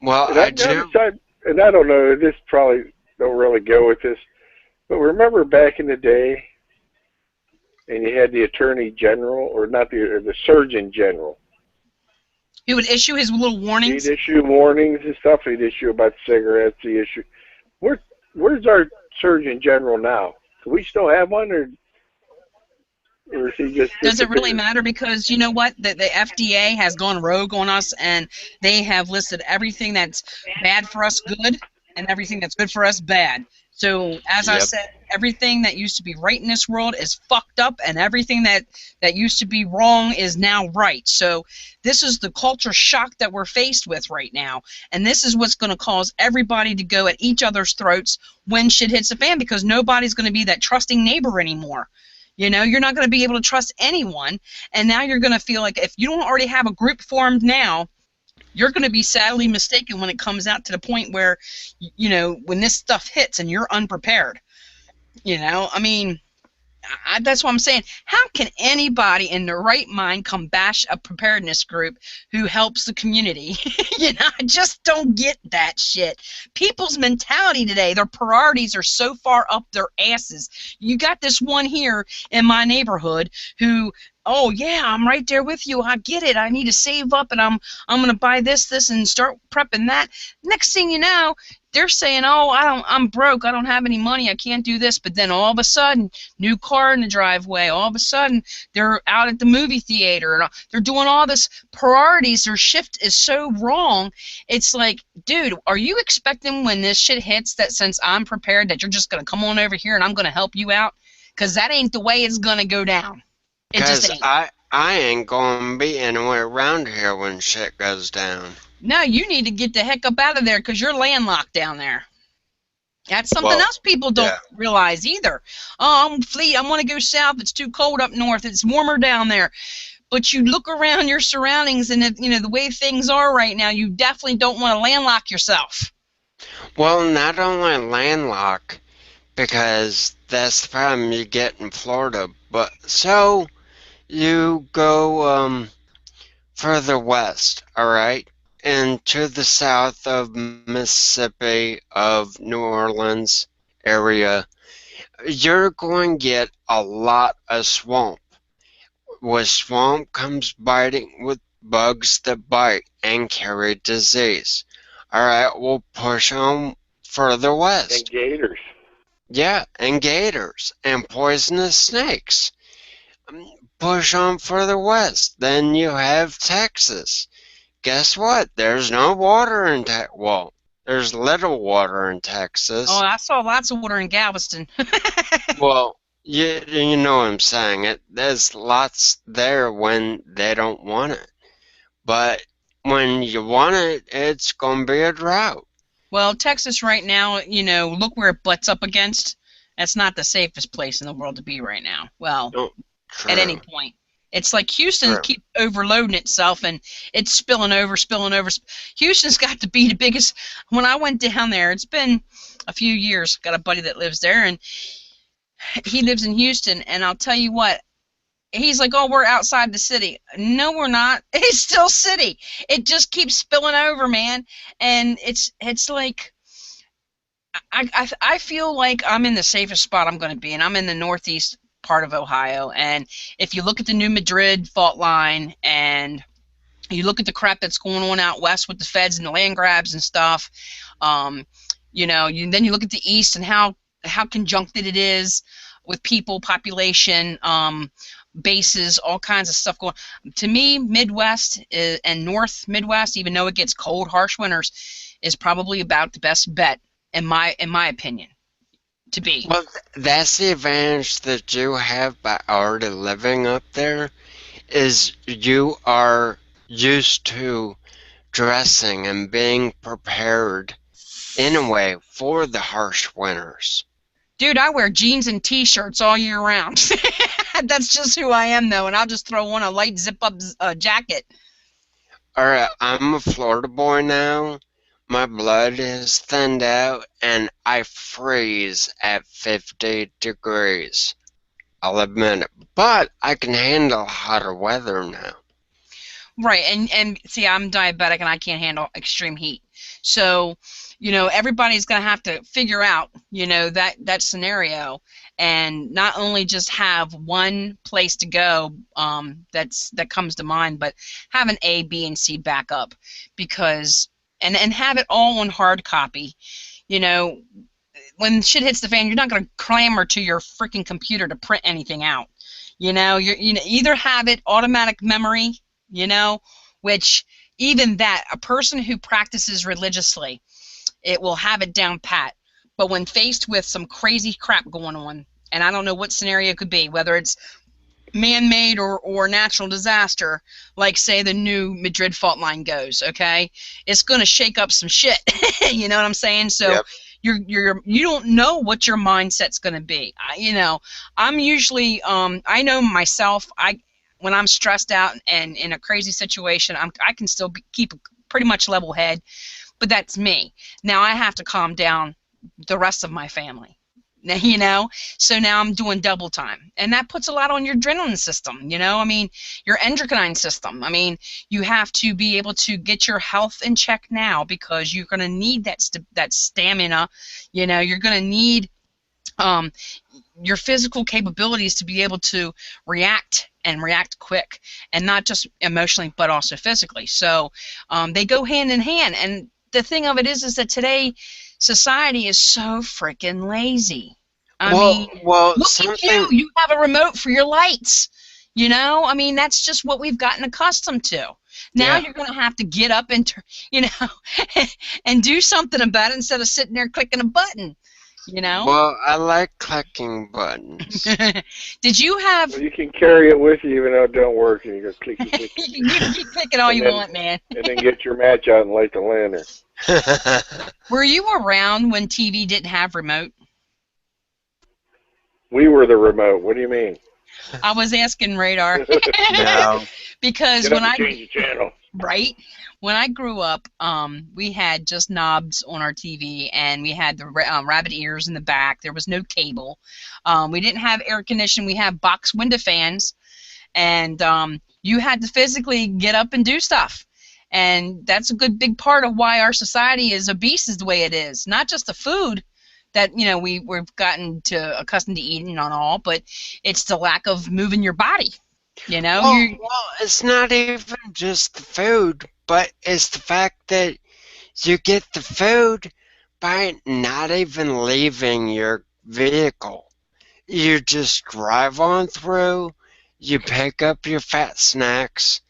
well, And I I do. noticed, and I don't know, this probably don't really go with this, but remember back in the day, and you had the Attorney General, or not the Surgeon General. He would issue his little warnings. He'd issue warnings and stuff. He'd issue about cigarettes. He issue. Where's our Surgeon General now? Do we still have one, or is he just? Does it really matter? Because you know what? The FDA has gone rogue on us, and they have listed everything that's bad for us good, and everything that's good for us bad. So, as I Yep. said, everything that used to be right in this world is fucked up, and everything that used to be wrong is now right. So, this is the culture shock that we're faced with right now, and this is what's going to cause everybody to go at each other's throats when shit hits the fan, because nobody's going to be that trusting neighbor anymore. You know, you're not going to be able to trust anyone, and now you're going to feel like if you don't already have a group formed now, you're going to be sadly mistaken when it comes out to the point where, you know, when this stuff hits and you're unprepared. You know, I mean, that's what I'm saying. How can anybody in their right mind come bash a preparedness group who helps the community? You know, I just don't get that shit. People's mentality today, their priorities are so far up their asses. You got this one here in my neighborhood who, oh yeah, I'm right there with you. I get it. I need to save up, and I'm gonna buy this, and start prepping that. Next thing you know, they're saying, oh, I'm broke. I don't have any money. I can't do this. But then all of a sudden, new car in the driveway. All of a sudden, they're out at the movie theater. And they're doing all this priorities. Their shift is so wrong. It's like, dude, are you expecting when this shit hits that since I'm prepared that you're just going to come on over here and I'm going to help you out? Because that ain't the way it's going to go down. It just Because ain't. I ain't going to be anywhere around here when shit goes down. No, you need to get the heck up out of there because you're landlocked down there. That's something else people don't realize either. Oh, I'm fleet. I want to go south. It's too cold up north. It's warmer down there. But you look around your surroundings, and you know the way things are right now, you definitely don't want to landlock yourself. Well, not only landlock, because that's the problem you get in Florida, but so you go further west, all right, and to the south of Mississippi, of New Orleans area, you're going to get a lot of swamp. With swamp comes biting with bugs that bite and carry disease. Alright, we'll push on further And west. gators. Yeah, and gators and poisonous snakes. Push on further west. Then you have Texas. Guess what? There's no water in Texas. Well, there's little water in Oh, Texas. I saw lots of water in Galveston. Well, you know what I'm saying. There's lots there when they don't want it. But when you want it, it's going to be a drought. Well, Texas right now, look where it butts up against. That's not the safest place in the world to be right now. Well, Oh, at any true. point. It's like Houston True. keep overloading itself, and it's spilling over. Houston's got to be the biggest. When I went down there, it's been a few years. Got a buddy that lives there, and he lives in Houston. And I'll tell you what, he's like, "Oh, we're outside the city." No, we're not. It's still city. It just keeps spilling over, man. And it's like I feel like I'm in the safest spot I'm going to be, and I'm in the northeast part of Ohio. And if you look at the new Madrid fault line, and you look at the crap that's going on out west with the feds and the land grabs and stuff, then you look at the east and how conjuncted it is with people, population, bases, all kinds of stuff going. To me, Midwest and North Midwest, even though it gets cold, harsh winters, is probably about the best bet in my opinion to be. Well, that's the advantage that you have by already living up there, is you are used to dressing and being prepared in a way for the harsh winters. Dude, I wear jeans and t-shirts all year round. That's just who I am, though, and I'll just throw on a light zip-up jacket. Alright, I'm a Florida boy now. My blood is thinned out, and I freeze at 50 degrees. I'll admit it. But I can handle hotter weather now. Right, and see, I'm diabetic and I can't handle extreme heat. So, everybody's going to have to figure out, that scenario, and not only just have one place to go that comes to mind, but have an A, B, and C backup, because and have it all on hard copy. When shit hits the fan, you're not going to clamor to your freaking computer to print anything out. Either have it automatic memory, which even that, a person who practices religiously, it will have it down pat. But when faced with some crazy crap going on, and I don't know what scenario it could be, whether it's man-made or natural disaster, like say the new Madrid fault line goes, okay, it's going to shake up some shit. You know what I'm saying? So Yep. you don't know what your mindset's going to be. I'm usually I know myself. When I'm stressed out and in a crazy situation, I can still keep a pretty much level head, but that's me. Now I have to calm down the rest of my family. So now I'm doing double time, and that puts a lot on your adrenaline system. Your endocrine system. You have to be able to get your health in check now, because you're going to need that stamina. You're going to need your physical capabilities to be able to react quick, and not just emotionally but also physically. So they go hand in hand. And the thing of it is that today society is so freaking lazy. Well, Look something. at you. You have a remote for your lights. That's just what we've gotten accustomed to. Now Yeah. you're going to have to get up and, and do something about it instead of sitting there clicking a button. Well, I like clicking buttons. Did you have? Well, you can carry it with you even though it don't work, and you go click, click, click, You can keep clicking all And you then- want, man. and then get your match out and light the lantern. Were you around when TV didn't have remote? We were the remote. What do you mean? I was asking Radar. No. Because Get when up and I change the channel. right when I grew up, we had just knobs on our TV, and we had the rabbit ears in the back. There was no cable. We didn't have air conditioning. We had box window fans, and you had to physically get up and do stuff. And that's a good big part of why our society is obese is the way it is. Not just the food, that we've gotten to accustomed to eating and all, but it's the lack of moving your body. Well, it's not even just the food, but it's the fact that you get the food by not even leaving your vehicle. You just drive on through, you pick up your fat snacks,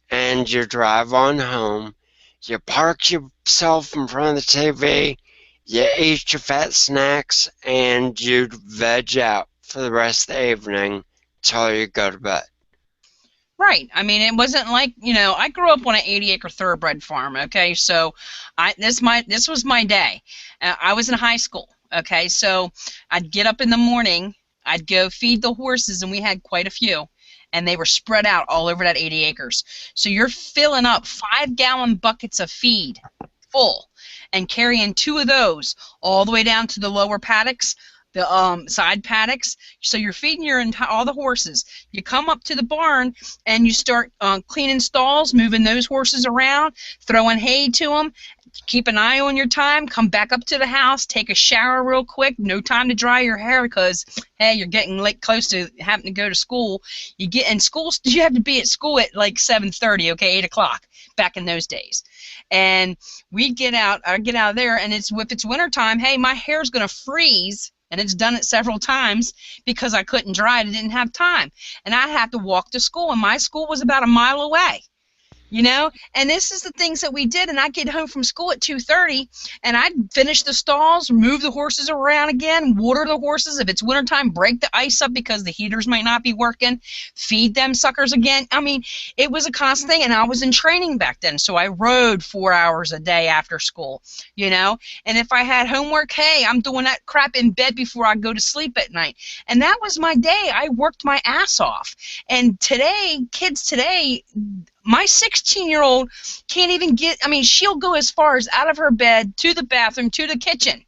and you drive on home. You park yourself in front of the TV, you eat your fat snacks, and you veg out for the rest of the evening till you go to bed. Right. I mean, it wasn't like, I grew up on an 80-acre thoroughbred farm, okay? So this was my day. I was in high school, okay? So I'd get up in the morning, I'd go feed the horses, and we had quite a few, and they were spread out all over that 80 acres. So you're filling up 5-gallon buckets of feed full and carrying 2 of those all the way down to the lower paddocks, the side paddocks. So you're feeding all the horses. You come up to the barn and you start cleaning stalls, moving those horses around, throwing hay to them. Keep an eye on your time. Come back up to the house, take a shower real quick. No time to dry your hair because, hey, you're getting close to having to go to school. You get in school. You have to be at school at like 7:30, okay, 8 o'clock back in those days. And I'd get out of there, and if it's wintertime, hey, my hair's going to freeze. And it's done it several times because I couldn't dry it. I didn't have time. And I had to walk to school, and my school was about a mile away. And this is the things that we did, and I'd get home from school at 2:30, and I'd finish the stalls, move the horses around again, water the horses. If it's wintertime, break the ice up because the heaters might not be working, feed them suckers again. I mean, it was a constant thing, and I was in training back then, so I rode 4 hours a day after school, and if I had homework, hey, I'm doing that crap in bed before I go to sleep at night, and that was my day. I worked my ass off. And kids today, my 16-year-old can't even she'll go as far as out of her bed to the bathroom to the kitchen.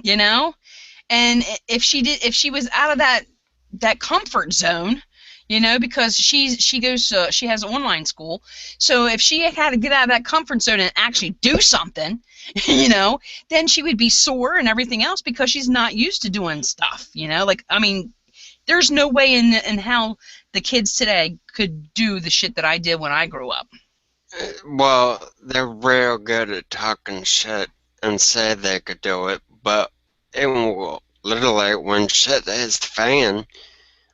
And if she was out of that comfort zone, because she has online school, so if she had to get out of that comfort zone and actually do something, then she would be sore and everything else because she's not used to doing stuff. There's no way in how the kids today could do the shit that I did when I grew up. Well, they're real good at talking shit and say they could do it, but literally when shit hits the fan,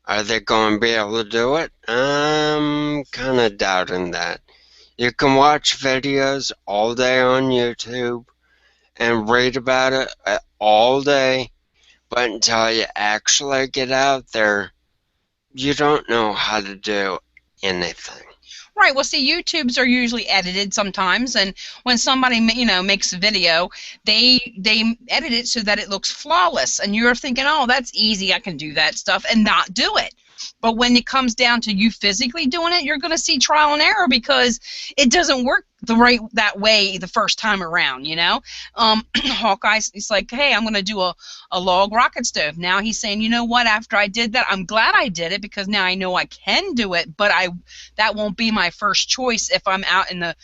are they going to be able to do it? I'm kind of doubting that. You can watch videos all day on YouTube and read about it all day, but until you actually get out there, you don't know how to do anything. Right. Well, see, YouTubes are usually edited sometimes, and when somebody makes a video, they edit it so that it looks flawless, and you're thinking, oh, that's easy, I can do that stuff, and not do it. But when it comes down to you physically doing it, you're going to see trial and error because it doesn't work that way the first time around, Hawkeye, he's like, hey, I'm going to do a log rocket stove. Now he's saying, you know what, after I did that, I'm glad I did it because now I know I can do it, but that won't be my first choice if I'm out in the,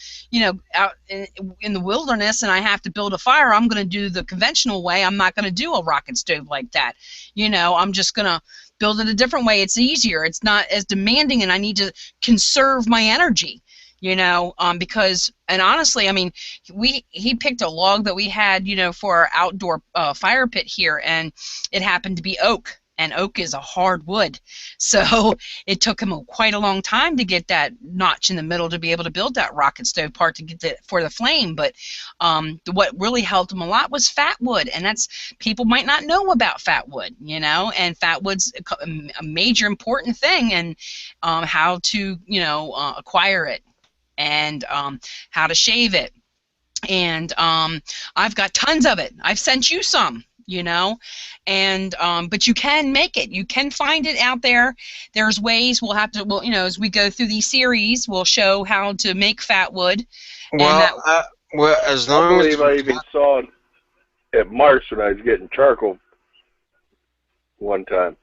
out in the wilderness and I have to build a fire. I'm going to do the conventional way. I'm not going to do a rocket stove like that. I'm just going to build it a different way. It's easier. It's not as demanding, and I need to conserve my energy. Because, and honestly, he picked a log that we had, for our outdoor fire pit here, and it happened to be oak, and oak is a hard wood. So it took him quite a long time to get that notch in the middle to be able to build that rocket stove part to get for the flame. But what really helped him a lot was fat wood, and people might not know about fat wood, and fat wood's a major important thing, and how to, acquire it, and how to shave it. And I've got tons of it. I've sent you some, and but you can make it. You can find it out there. There's ways. We'll as we go through these series, we'll show how to make fat wood. As long I believe I even saw it at Mark's when I was getting charcoal one time,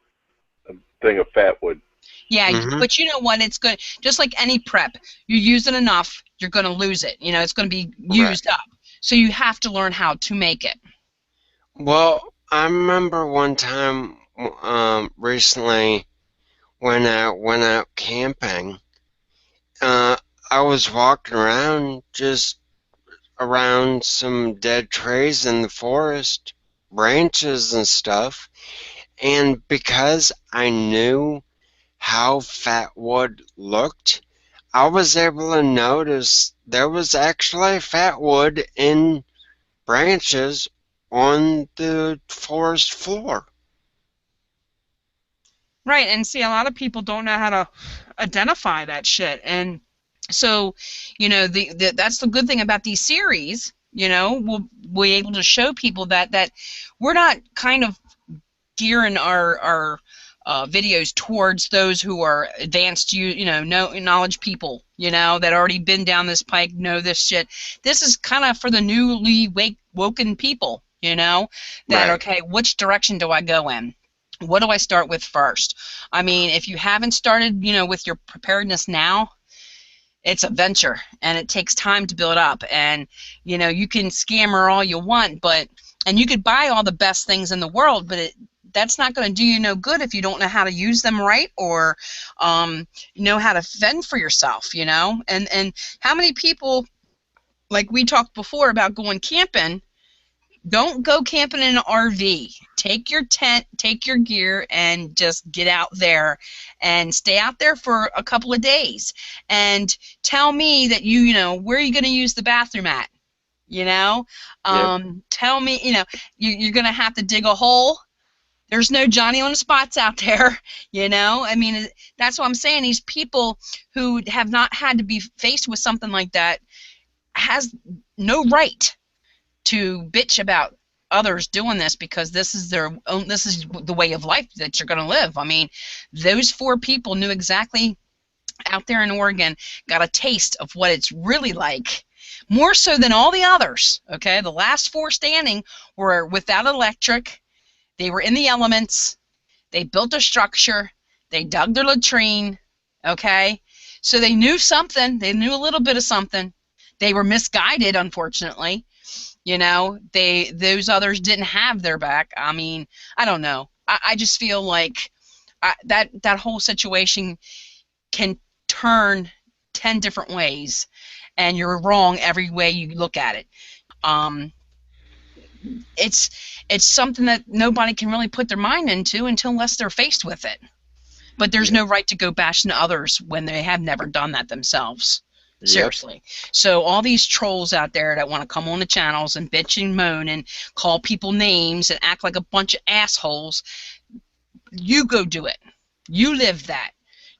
a thing of fat wood. Yeah, but you know what? It's good. Just like any prep, you use it enough, you're going to lose it. It's going to be used up. So you have to learn how to make it. Well, I remember one time recently when I went out camping, uh, I was walking around just around some dead trees in the forest, branches and stuff, and because I knew how fat wood looked, I was able to notice there was actually fat wood in branches on the forest floor. Right, and see, a lot of people don't know how to identify that shit, and so, that's the good thing about these series. We'll be able to show people that we're not kind of gearing our videos towards those who are advanced, knowledge people, that already been down this pike, know this shit. This is kind of for the newly woken people, that, Right. okay, which direction do I go in? What do I start with first? I mean, if you haven't started, with your preparedness now, it's a venture and it takes time to build up. And, you can scammer all you want, and you could buy all the best things in the world, but that's not going to do you no good if you don't know how to use them right, or know how to fend for yourself, And how many people, like we talked before about going camping, don't go camping in an RV. Take your tent, take your gear, and just get out there and stay out there for a couple of days. And tell me that where are you going to use the bathroom at? Yep. Tell me, you're going to have to dig a hole. There's no Johnny on the spots out there, I mean, that's what I'm saying. These people who have not had to be faced with something like that has no right to bitch about others doing this, because this is this is the way of life that you're going to live. I mean, those 4 people knew exactly, out there in Oregon, got a taste of what it's really like, more so than all the others. Okay, the last 4 standing were without electric. They were in the elements. They built a structure. They dug their latrine. Okay, so they knew something. They knew a little bit of something. They were misguided, unfortunately. Those others didn't have their back. I mean, I don't know. I just feel like that whole situation can turn 10 different ways, and you're wrong every way you look at it. Um, it's something that nobody can really put their mind into unless they're faced with it. But there's no right to go bashing others when they have never done that themselves. Yep. Seriously. So all these trolls out there that want to come on the channels and bitch and moan and call people names and act like a bunch of assholes, you go do it. You live that.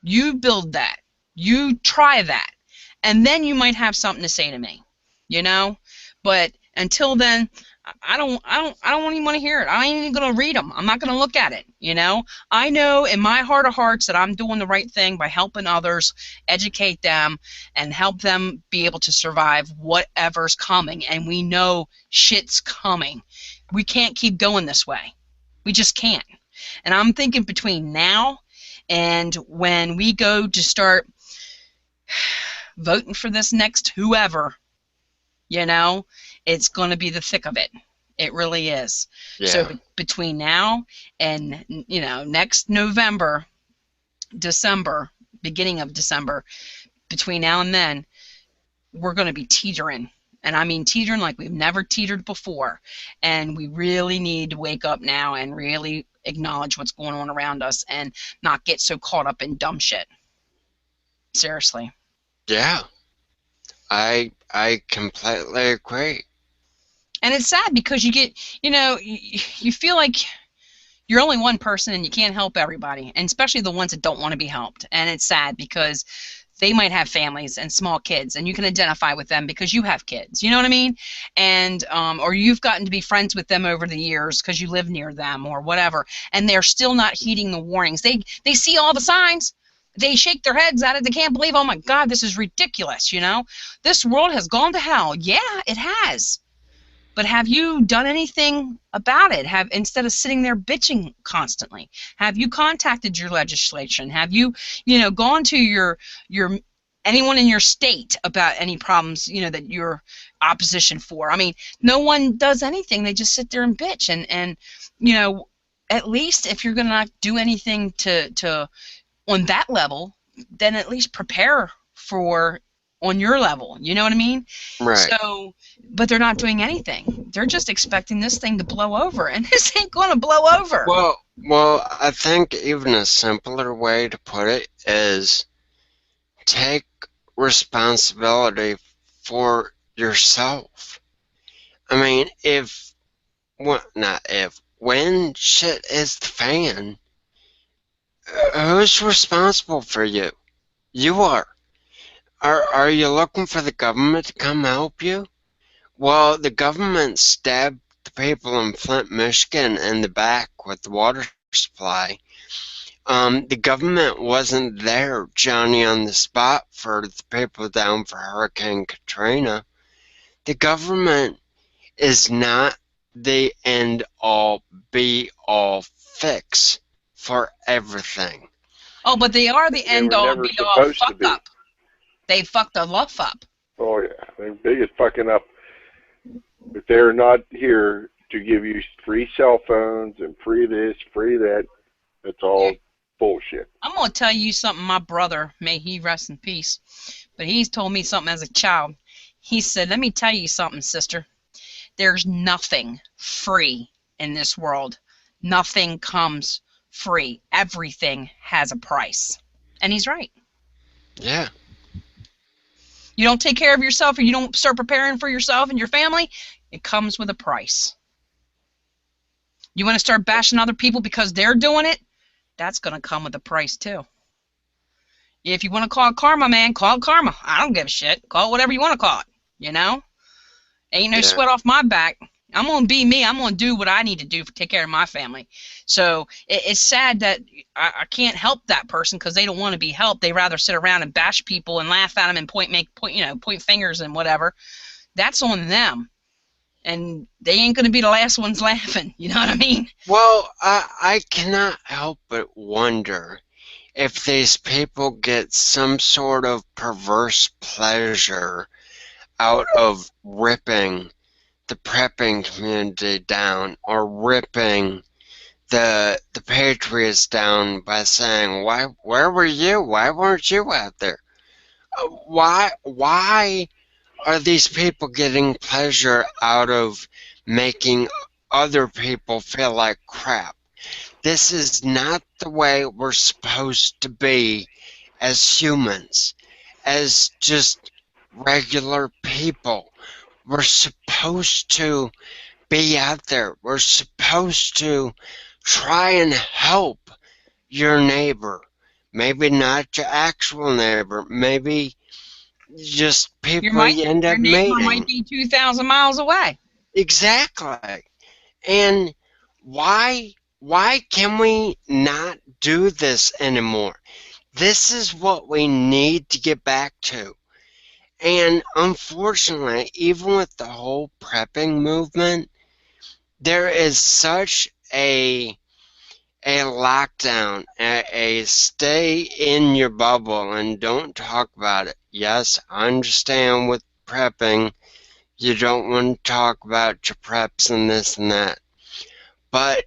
You build that. You try that. And then you might have something to say to me. But until then, I don't even want to hear it. I ain't even going to read them. I'm not going to look at it. I know in my heart of hearts that I'm doing the right thing by helping others, educate them, and help them be able to survive whatever's coming. And we know shit's coming. We can't keep going this way. We just can't. And I'm thinking between now and when we go to start voting for this next whoever, it's going to be the thick of it. It really is. Yeah. So between now and, next November, December, beginning of December, between now and then, we're going to be teetering. And I mean teetering like we've never teetered before. And we really need to wake up now and really acknowledge what's going on around us and not get so caught up in dumb shit. Seriously. Yeah. I completely agree. And it's sad because you get, you feel like you're only one person and you can't help everybody, and especially the ones that don't want to be helped. And it's sad because they might have families and small kids, and you can identify with them because you have kids. You know what I mean? And or you've gotten to be friends with them over the years because you live near them or whatever, and they're still not heeding the warnings. They see all the signs. They shake their heads at it. They can't believe, oh my God, this is ridiculous. This world has gone to hell. Yeah, it has. But have you done anything about it? Instead of sitting there bitching constantly, have you contacted your legislation? Have you, gone to your anyone in your state about any problems, you know, that you're opposition for. I mean, no one does anything. They just sit there and bitch. And you know, at least if you're going to not do anything to on that level, then at least prepare for on your level. You know what I mean? Right. So, but they're not doing anything. They're just expecting this thing to blow over, and this ain't going to blow over. Well, I think even a simpler way to put it is take responsibility for yourself. I mean, when shit is the fan, who's responsible for you? You are. Are you looking for the government to come help you? Well, the government stabbed the people in Flint, Michigan in the back with the water supply. The government wasn't there, Johnny on the spot, for the people down for Hurricane Katrina. The government is not the end-all, be-all fix for everything. Oh, but they are the They were end-all, never be-all supposed to fuck be. up. They fucked the luff up. Oh yeah, they're biggest fucking up. But they're not here to give you free cell phones and free this, free that. That's all bullshit. I'm going to tell you something. My brother, may he rest in peace, but he's told me something as a child. He said, let me tell you something, sister. There's nothing free in this world. Nothing comes free. Everything has a price. And he's right. Yeah. You don't take care of yourself, or you don't start preparing for yourself and your family, it comes with a price. You want to start bashing other people because they're doing it? That's going to come with a price too. If you want to call it karma, man, call it karma. I don't give a shit. Call it whatever you want to call it. You know? Ain't no sweat off my back. I'm going to be me. I'm going to do what I need to do to take care of my family. So it's sad that I can't help that person because they don't want to be helped. They rather sit around and bash people and laugh at them and point fingers and whatever. That's on them. And they ain't going to be the last ones laughing. You know what I mean? Well, I cannot help but wonder if these people get some sort of perverse pleasure out of ripping the prepping community down, or ripping the Patriots down by saying, where were you? Why weren't you out there? Why are these people getting pleasure out of making other people feel like crap? This is not the way we're supposed to be as humans, as just regular people. We're supposed to be out there. We're supposed to try and help your neighbor. Maybe not your actual neighbor. Maybe just people you end up meeting. Your neighbor might be 2,000 miles away. Exactly. And why can we not do this anymore? This is what we need to get back to. And unfortunately, even with the whole prepping movement, there is such a lockdown, a stay in your bubble and don't talk about it. Yes, I understand with prepping, you don't want to talk about your preps and this and that. But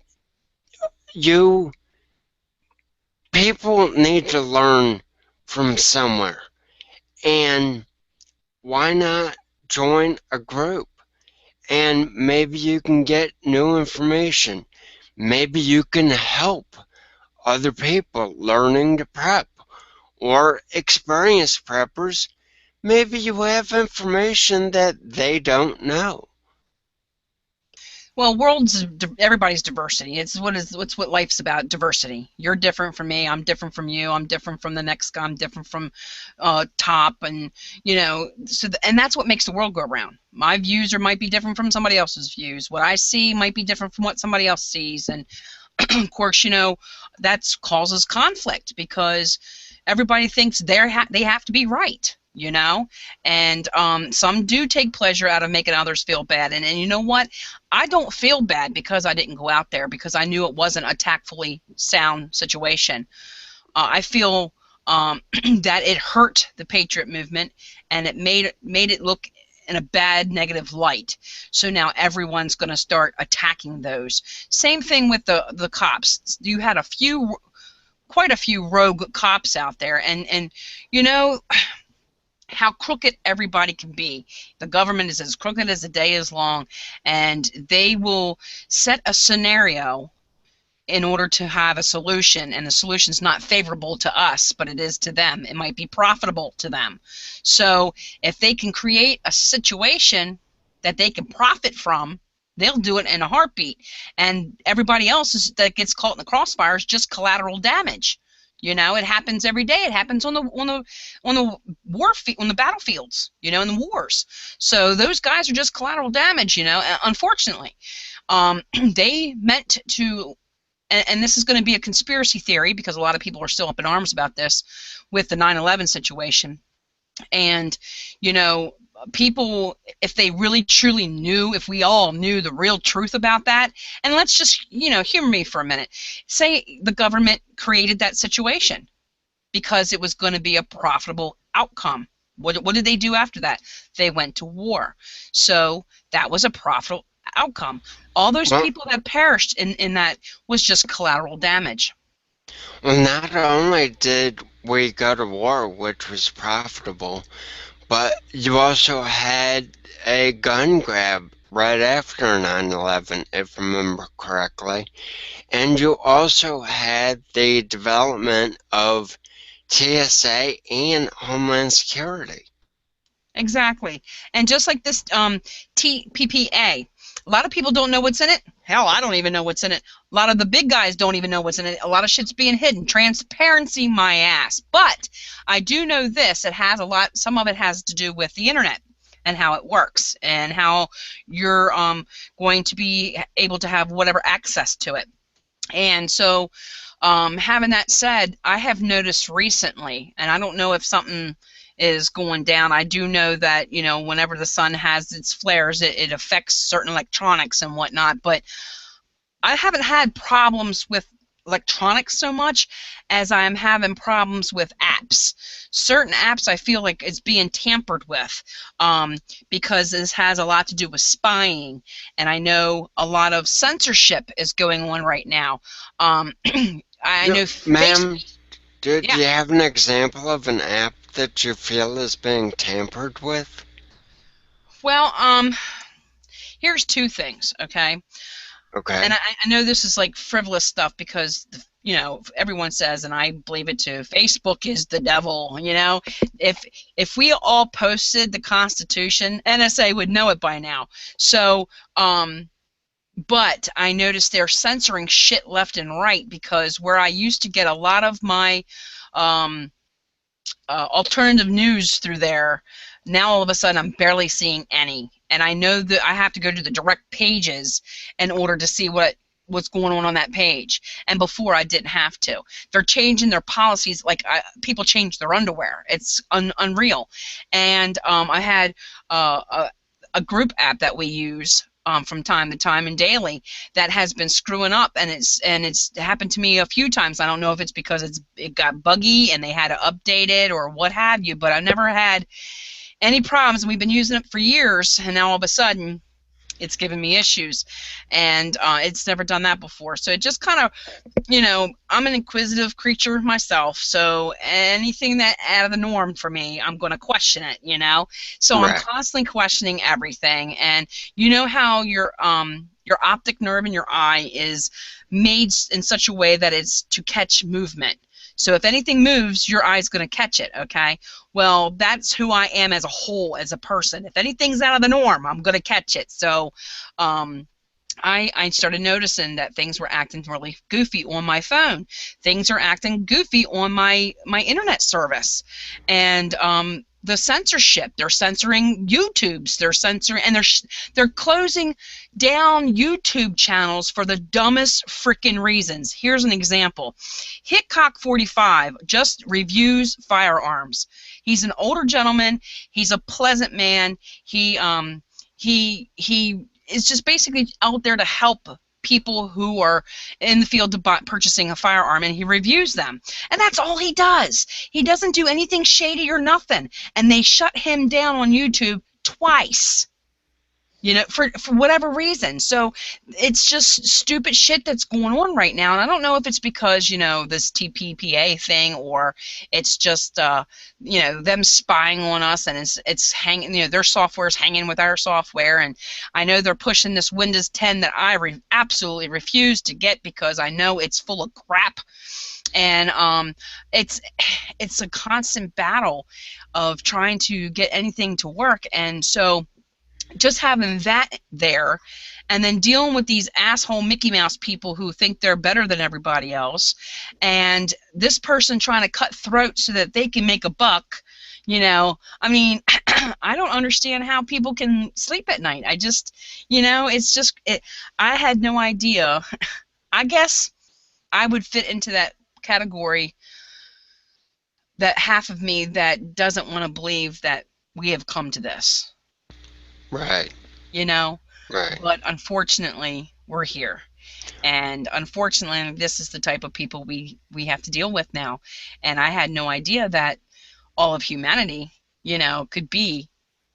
people need to learn from somewhere. And why not join a group? And maybe you can get new information. Maybe you can help other people learning to prep, or experienced preppers. Maybe you have information that they don't know. Well, everybody's diversity. It's what life's about, diversity. You're different from me. I'm different from you. I'm different from the next guy. I'm different from top, and and that's what makes the world go around. My views might be different from somebody else's views. What I see might be different from what somebody else sees, and of course, that causes conflict because everybody thinks they have to be right. And some do take pleasure out of making others feel bad, and you know what, I don't feel bad because I didn't go out there, because I knew it wasn't a tactfully sound situation. I feel that it hurt the Patriot movement, and it made it look in a bad, negative light. So now everyone's going to start attacking those. Same thing with the cops. You had quite a few rogue cops out there, and you know how crooked everybody can be. The government is as crooked as the day is long, and they will set a scenario in order to have a solution, and the solution is not favorable to us, but it is to them. It might be profitable to them. So if they can create a situation that they can profit from, they'll do it in a heartbeat. And everybody else that gets caught in the crossfire is just collateral damage. You know, it happens every day. It happens on the battlefields. You know, in the wars. So those guys are just collateral damage. You know, unfortunately, they meant to. And this is going to be a conspiracy theory because a lot of people are still up in arms about this with the 9/11 situation. And, you know, people, if they really truly knew, if we all knew the real truth about that, and let's just, you know, humor me for a minute. Say the government created that situation because it was going to be a profitable outcome. What did they do after that? They went to war. So that was a profitable outcome. All those people that perished in that was just collateral damage. Well, not only did we go to war, which was profitable, but you also had a gun grab right after 9/11, if I remember correctly. And you also had the development of TSA and Homeland Security. Exactly. And just like this PPA, a lot of people don't know what's in it. Hell, I don't even know what's in it. A lot of the big guys don't even know what's in it. A lot of shit's being hidden. Transparency, my ass. But I do know this. It has some of it has to do with the internet and how it works and how you're going to be able to have whatever access to it. And so having that said, I have noticed recently, and I don't know if something is going down. I do know that, you know, whenever the sun has its flares, it affects certain electronics and whatnot, but I haven't had problems with electronics so much as I'm having problems with apps. Certain apps I feel like it's being tampered with because this has a lot to do with spying, and I know a lot of censorship is going on right now. I know Ma'am, do Yeah. you have an example of an app that you feel is being tampered with? Well, here's two things, okay? Okay. And I know this is like frivolous stuff because, you know, everyone says, and I believe it too, Facebook is the devil, you know? If we all posted the Constitution, NSA would know it by now. So, but I noticed they're censoring shit left and right because where I used to get a lot of my alternative news through there, now all of a sudden I'm barely seeing any. And I know that I have to go to the direct pages in order to see what's going on that page. And before I didn't have to. They're changing their policies like people change their underwear. It's unreal. And I had a group app that we use from time to time and daily that has been screwing up, and it's happened to me a few times. I don't know if it's because it got buggy and they had to update it or what have you, but I've never had any problems. We've been using it for years, and now all of a sudden it's giving me issues, and it's never done that before. So it just kind of, you know, I'm an inquisitive creature myself, so anything that out of the norm for me, I'm going to question it, you know. So Right. I'm constantly questioning everything, and you know how your optic nerve in your eye is made in such a way that it's to catch movement. So if anything moves, your eye's going to catch it, okay? Well, that's who I am as a whole, as a person. If anything's out of the norm, I'm going to catch it. So I started noticing that things were acting really goofy on my phone. Things are acting goofy on my internet service. And the censorship, they're censoring YouTubes, they're censoring, and they're closing down YouTube channels for the dumbest freaking reasons. Here's an example. Hitcock45 just reviews firearms. He's an older gentleman. He's a pleasant man. He is just basically out there to help people who are in the field of purchasing a firearm, and he reviews them. And that's all he does. He doesn't do anything shady or nothing. And they shut him down on YouTube twice. You know, for whatever reason. So it's just stupid shit that's going on right now. And I don't know if it's because, you know, this TPPA thing, or it's just, you know, them spying on us, and it's hanging, you know, their software's hanging with our software. And I know they're pushing this Windows 10 that I absolutely refuse to get because I know it's full of crap. And it's a constant battle of trying to get anything to work. And so just having that there, and then dealing with these asshole Mickey Mouse people who think they're better than everybody else, and this person trying to cut throats so that they can make a buck, you know, I mean, I don't understand how people can sleep at night. I just, you know, it's just, I had no idea. I guess I would fit into that category, that half of me that doesn't want to believe that we have come to this. Right. You know? Right. But unfortunately, we're here. And unfortunately, this is the type of people we have to deal with now. And I had no idea that all of humanity, you know, could be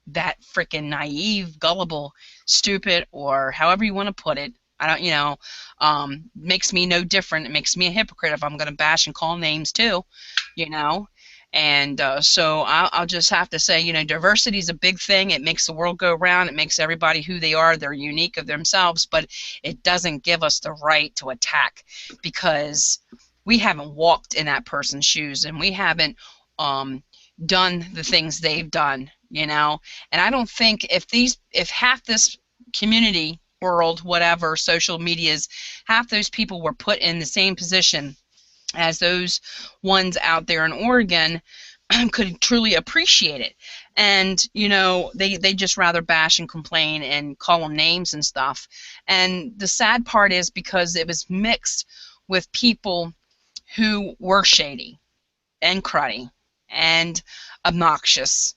that freaking naive, gullible, stupid, or however you want to put it. I don't, you know, makes me no different. It makes me a hypocrite if I'm going to bash and call names too, you know. And so I'll just have to say, you know, diversity is a big thing. It makes the world go round. It makes everybody who they are. They're unique of themselves, but it doesn't give us the right to attack, because we haven't walked in that person's shoes, and we haven't done the things they've done, you know. And I don't think if half this community, world, whatever, social medias, half those people were put in the same position as those ones out there in Oregon, could truly appreciate it. And, you know, they just rather bash and complain and call them names and stuff. And the sad part is because it was mixed with people who were shady and cruddy and obnoxious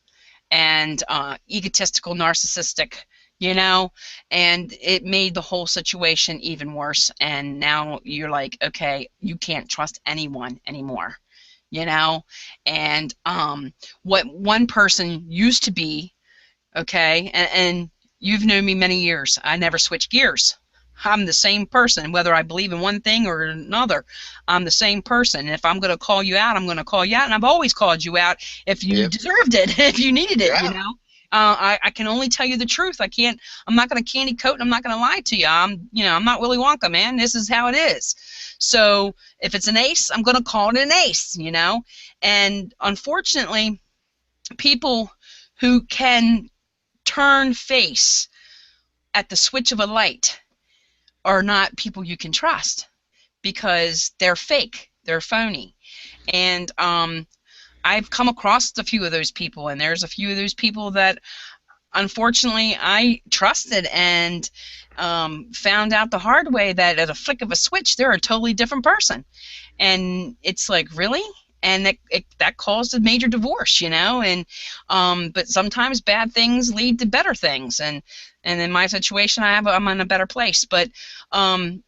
and egotistical, narcissistic, you know, and it made the whole situation even worse. And now you're like, okay, you can't trust anyone anymore, you know. And what one person used to be, okay, and you've known me many years, I never switch gears. I'm the same person, whether I believe in one thing or another. I'm the same person. And if I'm going to call you out, I'm going to call you out. And I've always called you out if you deserved it, if you needed it, you know. I can only tell you the truth. I'm not going to candy coat, and I'm not going to lie to you. I'm not Willy Wonka, man. This is how it is. So if it's an ace, I'm going to call it an ace, you know. And unfortunately, people who can turn face at the switch of a light are not people you can trust, because they're fake. They're phony. And I've come across a few of those people, and there's a few of those people that unfortunately I trusted and found out the hard way that at a flick of a switch they're a totally different person. And it's like, really? And that caused a major divorce, you know. And but sometimes bad things lead to better things, and in my situation I'm in a better place. But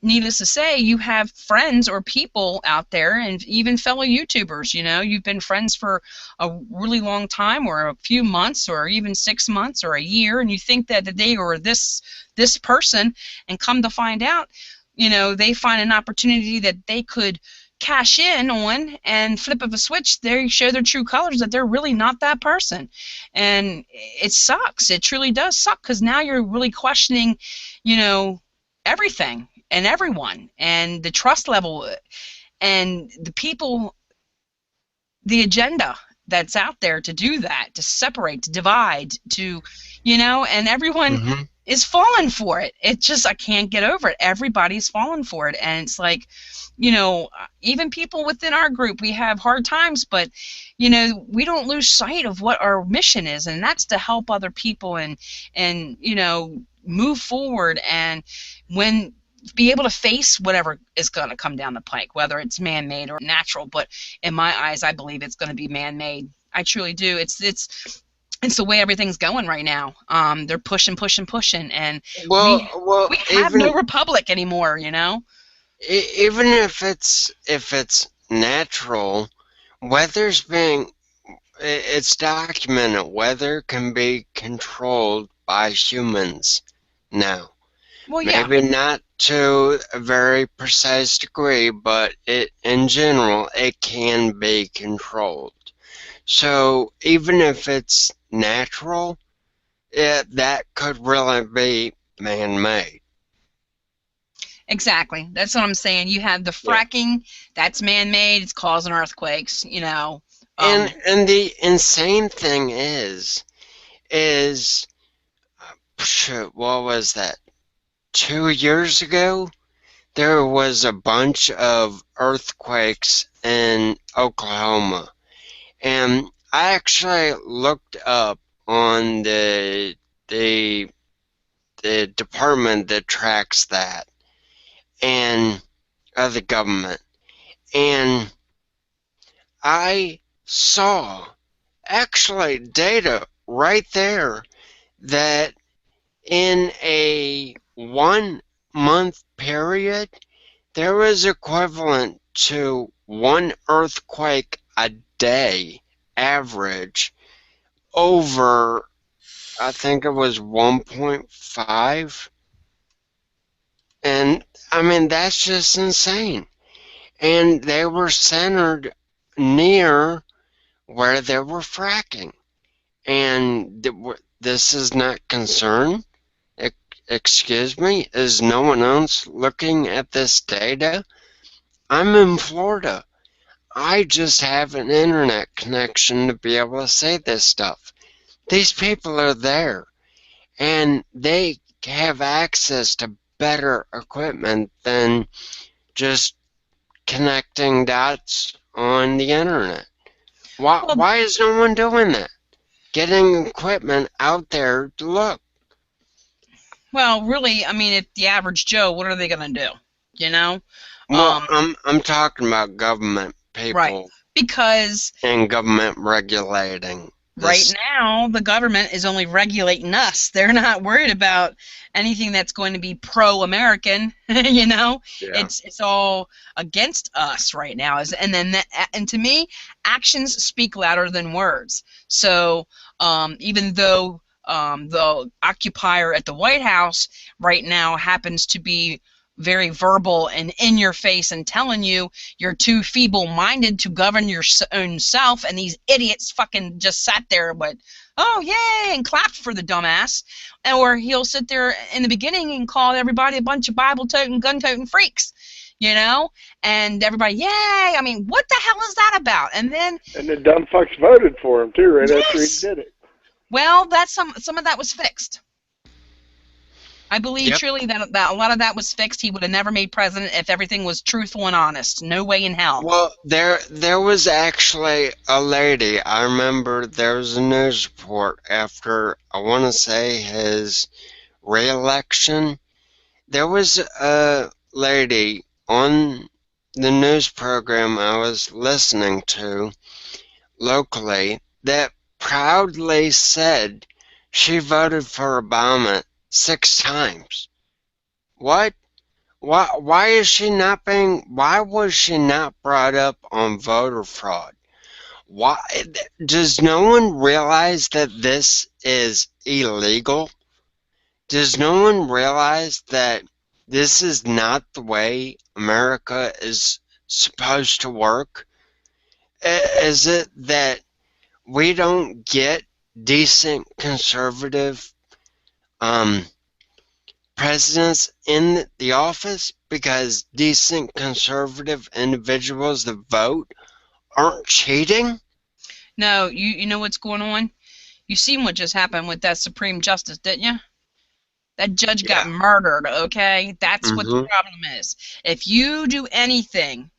needless to say, you have friends or people out there, and even fellow YouTubers, you know, you've been friends for a really long time, or a few months, or even 6 months, or a year, and you think that they are this person, and come to find out, you know, they find an opportunity that they could cash in on, and flip of a switch, they show their true colors, that they're really not that person. And it sucks. It truly does suck, because now you're really questioning, you know, everything and everyone, and the trust level, and the people, the agenda that's out there to do that, to separate, to divide, to, you know, and everyone is falling for it. It just, I can't get over it. Everybody's falling for it. And it's like, you know, even people within our group, we have hard times, but, you know, we don't lose sight of what our mission is, and that's to help other people and you know, move forward, and be able to face whatever is going to come down the pike, whether it's man-made or natural. But in my eyes, I believe it's going to be man-made. I truly do. It's It's the way everything's going right now. They're pushing, and we Well, we have no republic anymore. even if it's natural, weather's being it's documented. Weather can be controlled by humans now. Well, yeah. Maybe not to a very precise degree, but in general it can be controlled. So even if it's natural, that could really be man-made. Exactly. That's what I'm saying. You have the fracking, that's man-made. It's causing earthquakes. And the insane thing is what was that? 2 years ago, there was a bunch of earthquakes in Oklahoma, and I actually looked up on the department that tracks that and of the government, and I saw actually data right there that in a 1 month period, there was equivalent to one earthquake a day average over, I think it was 1.5. And I mean, that's just insane. And they were centered near where they were fracking. And this is not concern. Excuse me, is no one else looking at this data? I'm in Florida. I just have an internet connection to be able to say this stuff. These people are there, and they have access to better equipment than just connecting dots on the internet. Why is no one doing that? Getting equipment out there to look. Well, really, I mean, if the average Joe, what are they going to do? Well, I'm talking about government people, right? Because and government regulating. Right now, the government is only regulating us. They're not worried about anything that's going to be pro-American. Yeah. It's all against us right now. And to me, actions speak louder than words. So even though the occupier at the White House right now happens to be very verbal and in your face and telling you you're too feeble-minded to govern your own self, and these idiots fucking just sat there but oh yay and clapped for the dumbass, or he'll sit there in the beginning and call everybody a bunch of Bible-toting, gun-toting freaks, and everybody yay. I mean, what the hell is that about? And the dumb fucks voted for him too right after he did it. Well, that's some of that was fixed. I believe truly that a lot of that was fixed. He would have never made president if everything was truthful and honest. No way in hell. Well, there was actually a lady. I remember there was a news report after, I want to say, his re-election. There was a lady on the news program I was listening to locally that proudly said she voted for Obama 6 times. What? Why was she not brought up on voter fraud? Why does no one realize that this is illegal? Does no one realize that this is not the way America is supposed to work? Is it that we don't get decent conservative presidents in the office because decent conservative individuals that vote aren't cheating? No, you know what's going on? You seen what just happened with that Supreme Justice, didn't you? That judge got murdered, okay? That's what the problem is. If you do anything,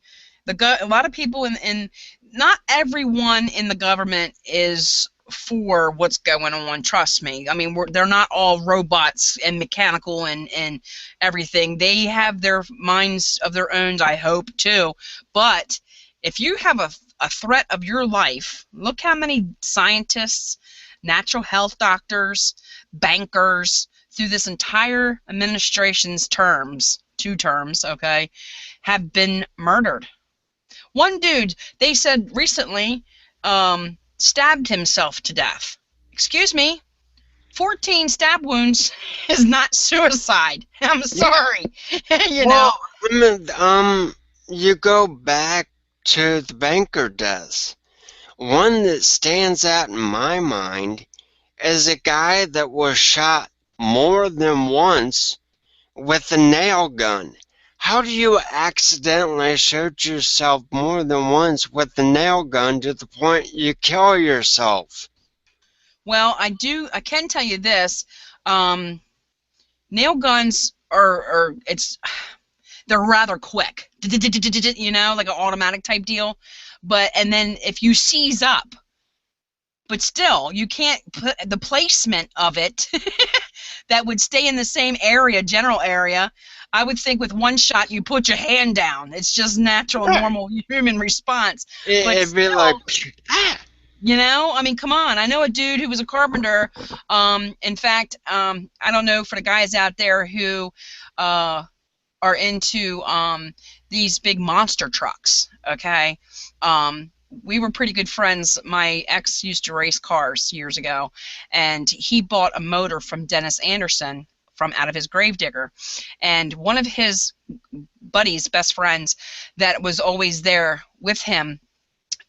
a lot of people in not everyone in the government is for what's going on, trust me. I mean, they're not all robots and mechanical and everything. They have their minds of their own, I hope, too. But if you have a threat of your life, look how many scientists natural health doctors, bankers, through this entire administration's terms, 2 terms, okay, have been murdered. One dude, they said recently, stabbed himself to death. Excuse me, 14 stab wounds is not suicide. I'm sorry. you know. Well, I mean, you go back to the banker deaths. One that stands out in my mind is a guy that was shot more than once with a nail gun. How do you accidentally shoot yourself more than once with a nail gun to the point you kill yourself? Well, I can tell you this. Nail guns are they're rather quick. You know, like an automatic type deal. And then if you seize up, but still, you can't put the placement of it that would stay in the same area, general area. I would think with one shot you put your hand down. It's just natural, normal human response. But It'd be still, like, ah! you know, I mean, come on. I know a dude who was a carpenter. In fact, I don't know for the guys out there who are into these big monster trucks, okay? We were pretty good friends. My ex used to race cars years ago, and he bought a motor from Dennis Anderson from out of his gravedigger. And one of his buddies, best friends, that was always there with him,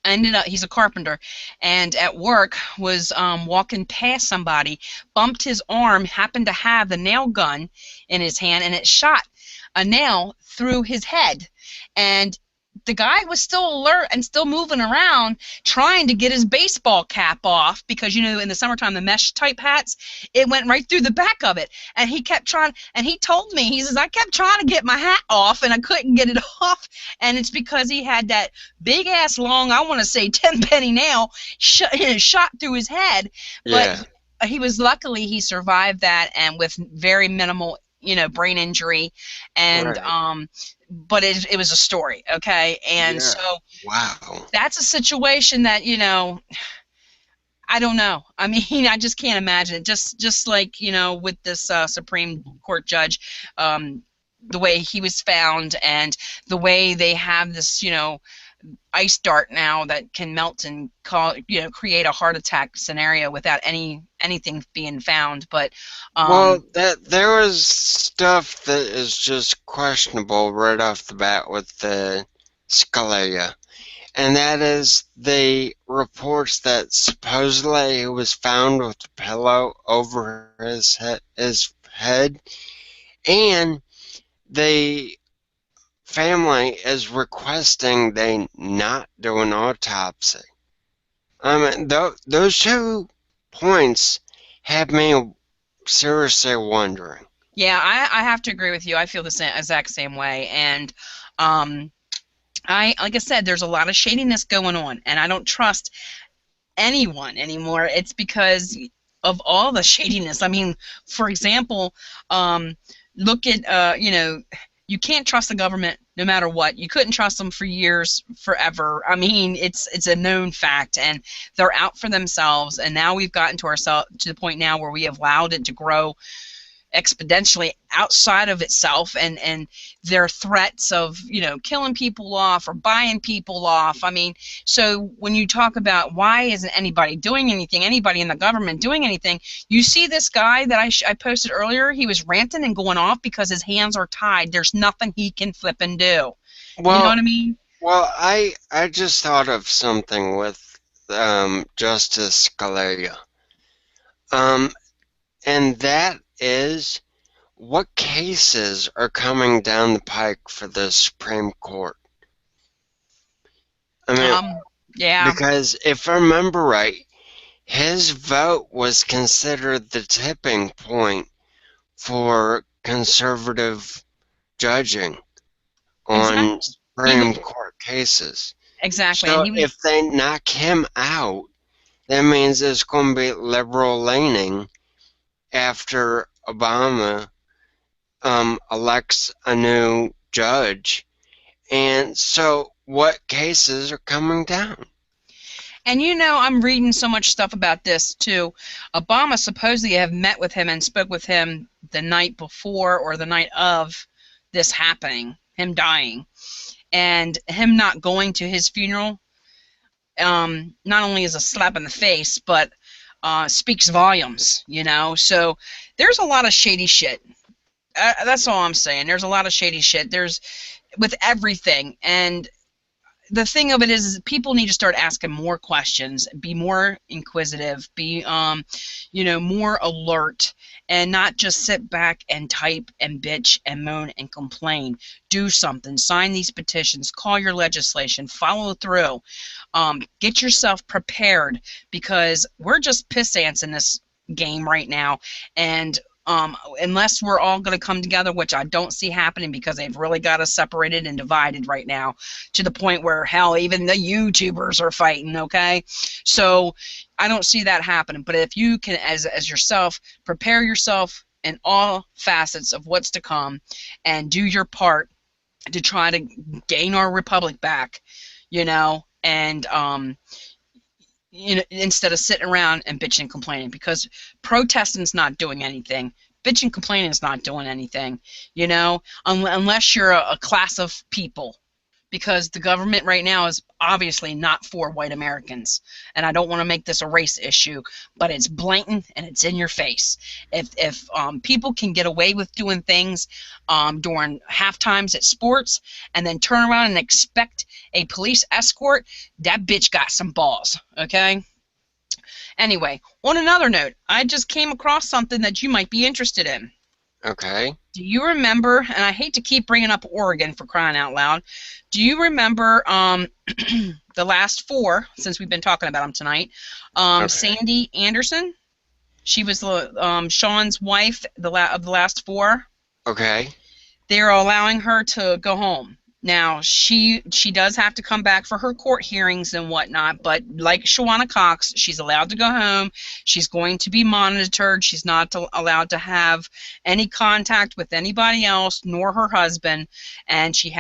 ended up, he's a carpenter, and at work was walking past somebody, bumped his arm, happened to have the nail gun in his hand, and it shot a nail through his head. And the guy was still alert and still moving around trying to get his baseball cap off because, you know, in the summertime, the mesh type hats, it went right through the back of it. And he kept trying, and he told me, he says, I kept trying to get my hat off and I couldn't get it off. And it's because he had that big ass long, I want to say 10-penny nail shot through his head. Yeah. But luckily he survived that, and with very minimal, you know, brain injury. And Right. but it was a story, okay? And Yeah. so Wow. that's a situation that, you know, I don't know. I mean, I just can't imagine it. Just like, you know, with this Supreme Court judge, the way he was found and the way they have this, you know, ice dart now that can melt and create a heart attack scenario without anything being found. But Well, there was stuff that is just questionable right off the bat with the Scalia, and that is the reports that supposedly he was found with a pillow over his head, and the family is requesting they not do an autopsy. I mean, those 2 points have me seriously wondering. yeah, I have to agree with you. I feel the exact same way. And like I said, there's a lot of shadiness going on, and I don't trust anyone anymore. It's because of all the shadiness. I mean, for example, look at you know, you can't trust the government no matter what. You couldn't trust them for years, forever. I mean, it's a known fact, and they're out for themselves. And now we've gotten to the point now where we have allowed it to grow exponentially outside of itself, and their threats of, you know, killing people off or buying people off. I mean, so when you talk about why isn't anybody doing anything, anybody in the government doing anything, you see this guy that I posted earlier, he was ranting and going off because his hands are tied. There's nothing he can flip and do. Well, you know what I mean? Well, I just thought of something with Justice Scalia, and that is, what cases are coming down the pike for the Supreme Court? I mean, Yeah. because if I remember right, his vote was considered the tipping point for conservative judging on Exactly. Supreme Court cases. Exactly. So And if they knock him out, that means it's going to be liberal leaning after Obama elects a new judge. And so what cases are coming down? And I'm reading so much stuff about this too. Obama supposedly have met with him and spoke with him the night before or the night of this happening, him dying, and him not going to his funeral. Not only is a slap in the face, but speaks volumes. So there's a lot of shady shit. That's all I'm saying. There's a lot of shady shit. There's with everything, and the thing of it is people need to start asking more questions, be more inquisitive, be more alert, and not just sit back and type and bitch and moan and complain. Do something. Sign these petitions. Call your legislation. Follow through. Get yourself prepared, because we're just piss ants in this game right now, and unless we're all going to come together, which I don't see happening, because they've really got us separated and divided right now, to the point where, hell, even the YouTubers are fighting, okay? So I don't see that happening. But if you can, as yourself, prepare yourself in all facets of what's to come and do your part to try to gain our republic back, and instead of sitting around and bitching and complaining, because protesting's not doing anything. Bitching and complaining is not doing anything, unless you're a class of people, because the government right now is obviously not for white Americans. And I don't want to make this a race issue, but it's blatant and it's in your face. If people can get away with doing things during half times at sports and then turn around and expect a police escort, that bitch got some balls, okay? Anyway, on another note, I just came across something that you might be interested in. Okay. Do you remember, and I hate to keep bringing up Oregon for crying out loud, do you remember the last four, since we've been talking about them tonight, Okay. Sandy Anderson? She was Sean's wife of the last four. Okay. They're allowing her to go home. Now, she does have to come back for her court hearings and whatnot, but like Shawana Cox, she's allowed to go home. She's going to be monitored. She's not allowed to have any contact with anybody else, nor her husband, and she's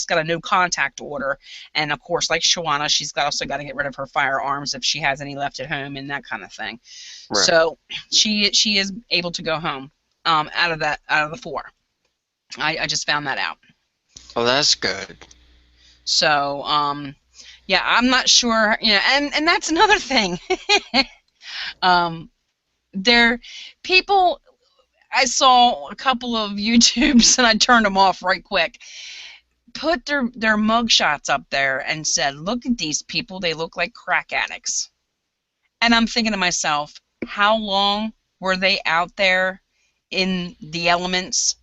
got a no contact order. And of course, like Shawana, she's also got to get rid of her firearms if she has any left at home and that kind of thing. Right. So she is able to go home out of the four. I just found that out. Well, that's good. So, yeah, I'm not sure, and that's another thing. People, I saw a couple of YouTubes, and I turned them off right quick, put their mug shots up there and said, look at these people, they look like crack addicts. And I'm thinking to myself, how long were they out there in the elements,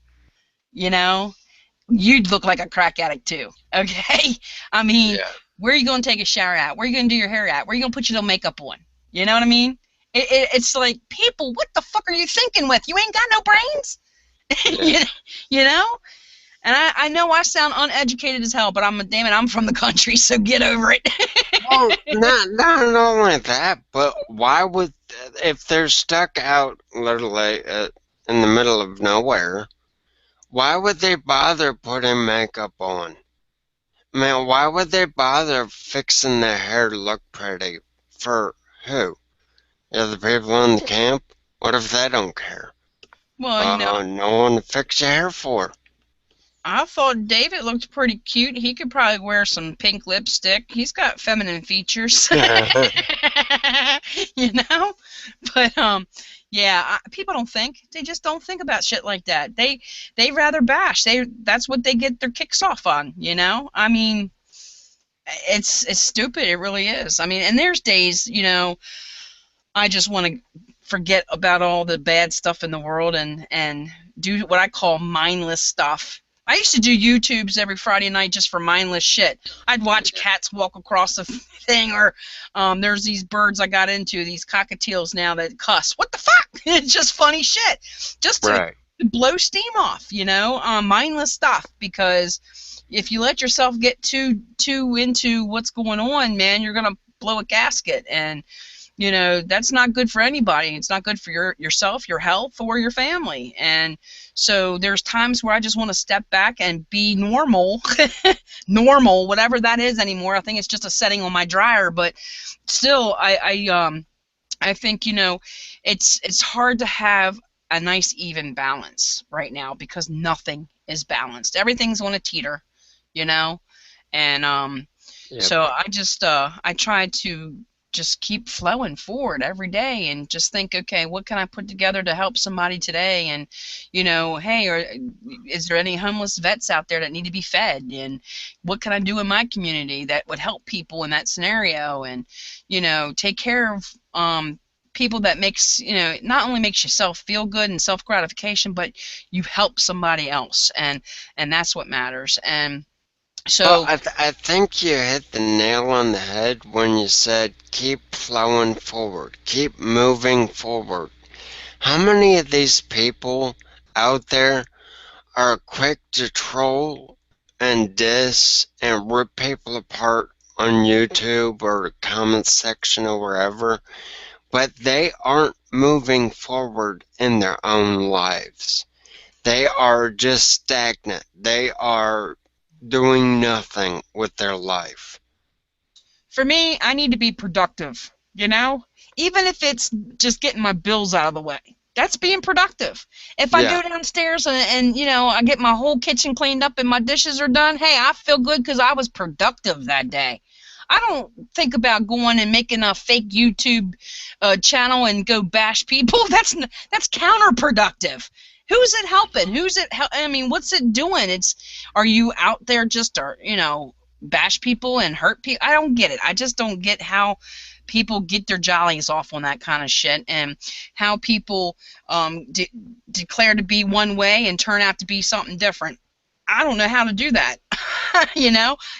You'd look like a crack addict too, okay? I mean, yeah. Where are you going to take a shower at? Where are you going to do your hair at? Where are you going to put your little makeup on? You know what I mean? It's like, people, what the fuck are you thinking with? You ain't got no brains? Yeah. And I know I sound uneducated as hell, but I'm from the country, so get over it. Well, not only that, but why would, if they're stuck out literally in the middle of nowhere, why would they bother putting makeup on? Man, why would they bother fixing their hair to look pretty? For who? The people in the camp? What if they don't care? Well, no one to fix your hair for. I thought David looked pretty cute. He could probably wear some pink lipstick. He's got feminine features. But, yeah, people don't think. They just don't think about shit like that. They rather bash. That's what they get their kicks off on, I mean, it's stupid. It really is. I mean, and there's days, I just want to forget about all the bad stuff in the world and do what I call mindless stuff. I used to do YouTubes every Friday night just for mindless shit. I'd watch cats walk across a thing, or there's these birds I got into, these cockatiels now that cuss. What the fuck? It's just funny shit. Just to blow steam off, mindless stuff. Because if you let yourself get too into what's going on, man, you're going to blow a gasket. And that's not good for anybody. It's not good for yourself, your health, or your family. And so there's times where I just want to step back and be normal, normal, whatever that is anymore. I think it's just a setting on my dryer, but still, I think it's hard to have a nice even balance right now because nothing is balanced. Everything's on a teeter, you know, and Yep. so I try to just keep flowing forward every day and just think, okay, what can I put together to help somebody today? And hey, is there any homeless vets out there that need to be fed? And what can I do in my community that would help people in that scenario? And take care of people that makes not only makes yourself feel good and self gratification, but you help somebody else, and that's what matters. And Well, so I think you hit the nail on the head when you said keep flowing forward, keep moving forward. How many of these people out there are quick to troll and diss and rip people apart on YouTube or the comment section or wherever, but they aren't moving forward in their own lives? They are just stagnant. They are doing nothing with their life. for me, I need to be productive, even if it's just getting my bills out of the way. That's being productive. If I Yeah. go downstairs and I get my whole kitchen cleaned up and my dishes are done, hey, I feel good because I was productive that day. I don't think about going and making a fake YouTube channel and go bash people. That's counterproductive. Who's it helping? I mean, what's it doing? Are you out there just bash people and hurt people? I don't get it. I just don't get how people get their jollies off on that kind of shit, and how people declare to be one way and turn out to be something different. I don't know how to do that.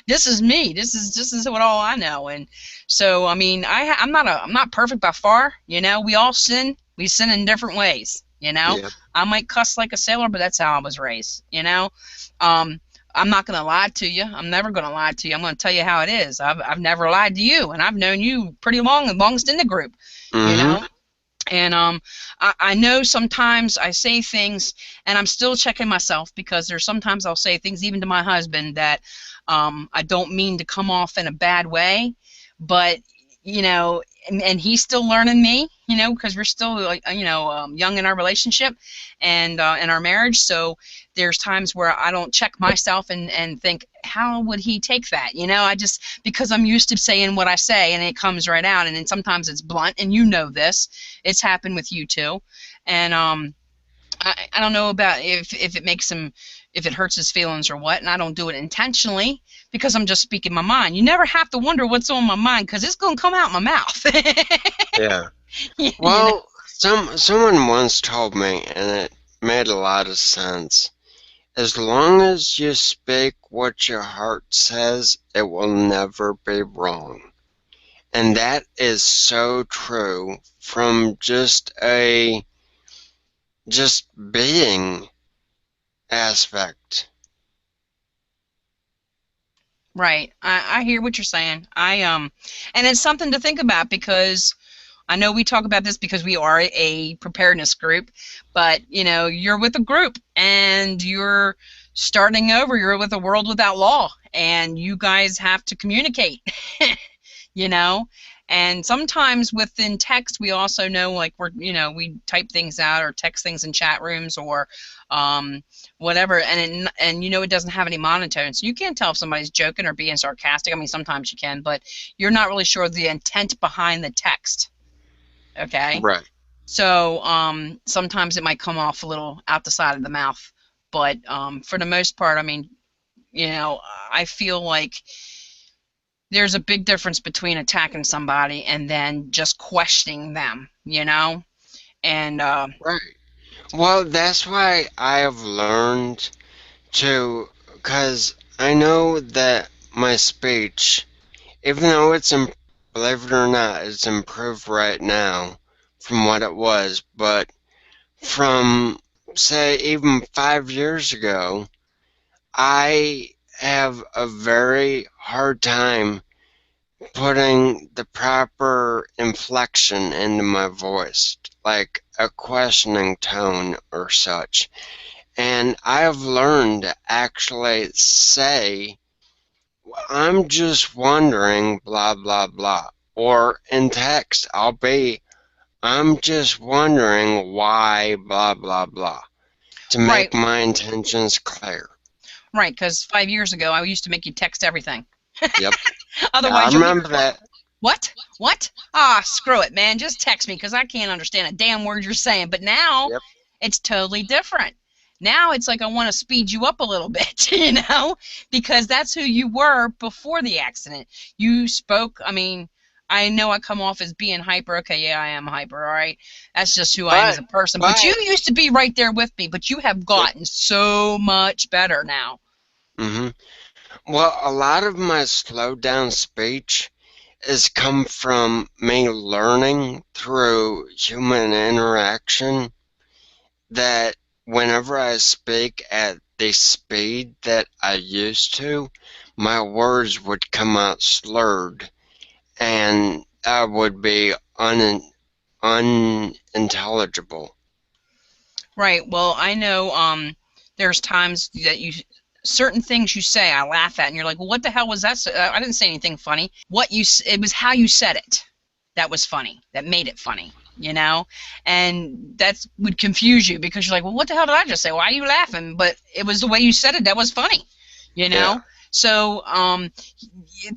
This is me. This is what all I know. And so, I mean, I'm not perfect by far. We all sin. We sin in different ways. Yep. I might cuss like a sailor, but that's how I was raised. I'm not going to lie to you. I'm never going to lie to you. I'm going to tell you how it is. I've never lied to you, and I've known you pretty long, the longest in the group. Mm-hmm. And I know sometimes I say things, and I'm still checking myself, because there's sometimes I'll say things even to my husband that I don't mean to come off in a bad way, but and he's still learning me, because we're still young in our relationship and in our marriage. So there's times where I don't check myself and think, how would he take that? I just, because I'm used to saying what I say and it comes right out, and then sometimes it's blunt, and this, it's happened with you too. And I don't know about if it makes him, if it hurts his feelings or what, and I don't do it intentionally because I'm just speaking my mind. You never have to wonder what's on my mind, because it's going to come out my mouth. Yeah. You know? Well, someone once told me, and it made a lot of sense. As long as you speak what your heart says, it will never be wrong. And that is so true from just being aspect. Right. I hear what you're saying. And it's something to think about, because I know we talk about this because we are a preparedness group, but you're with a group and you're starting over. You're with a world without law, and you guys have to communicate. you know and sometimes within text, we also know, like, we type things out or text things in chat rooms or whatever, and it doesn't have any monotone, so you can't tell if somebody's joking or being sarcastic. I mean, sometimes you can, but you're not really sure the intent behind the text. Okay. Right. So sometimes it might come off a little out the side of the mouth, but for the most part, I mean, I feel like there's a big difference between attacking somebody and then just questioning them, and Right. Well, that's why I have learned to, because I know that my speech, even though believe it or not, it's improved right now from what it was, but from, say, even 5 years ago, I have a very hard time putting the proper inflection into my voice, like a questioning tone or such. And I've learned to actually say, I'm just wondering, blah, blah, blah. Or in text, I'll be, I'm just wondering why, blah, blah, blah, to Right, make my intentions clear. right, because 5 years ago I used to make you text everything. Yep. I Otherwise, you'll hear remember that. what? What? Ah, screw it, man. Just text me because I can't understand a damn word you're saying. But now Yep. it's totally different. Now it's like I want to speed you up a little bit, because that's who you were before the accident. You spoke, I mean, I know I come off as being hyper. Okay, yeah, I am hyper, all right? That's just who I am as a person. But you used to be right there with me, but you have Yep. gotten so much better now. hmm Well, a lot of my slowed down speech has come from me learning through human interaction that whenever I speak at the speed that I used to, my words would come out slurred and I would be unintelligible. Right. Well, I know there's times that certain things you say I laugh at and you're like, "Well, what the hell was that? I didn't say anything funny." It was how you said it that was funny. That made it funny. And that would confuse you because you're like, "Well, what the hell did I just say? Why are you laughing?" But it was the way you said it that was funny. You Yeah. know? So,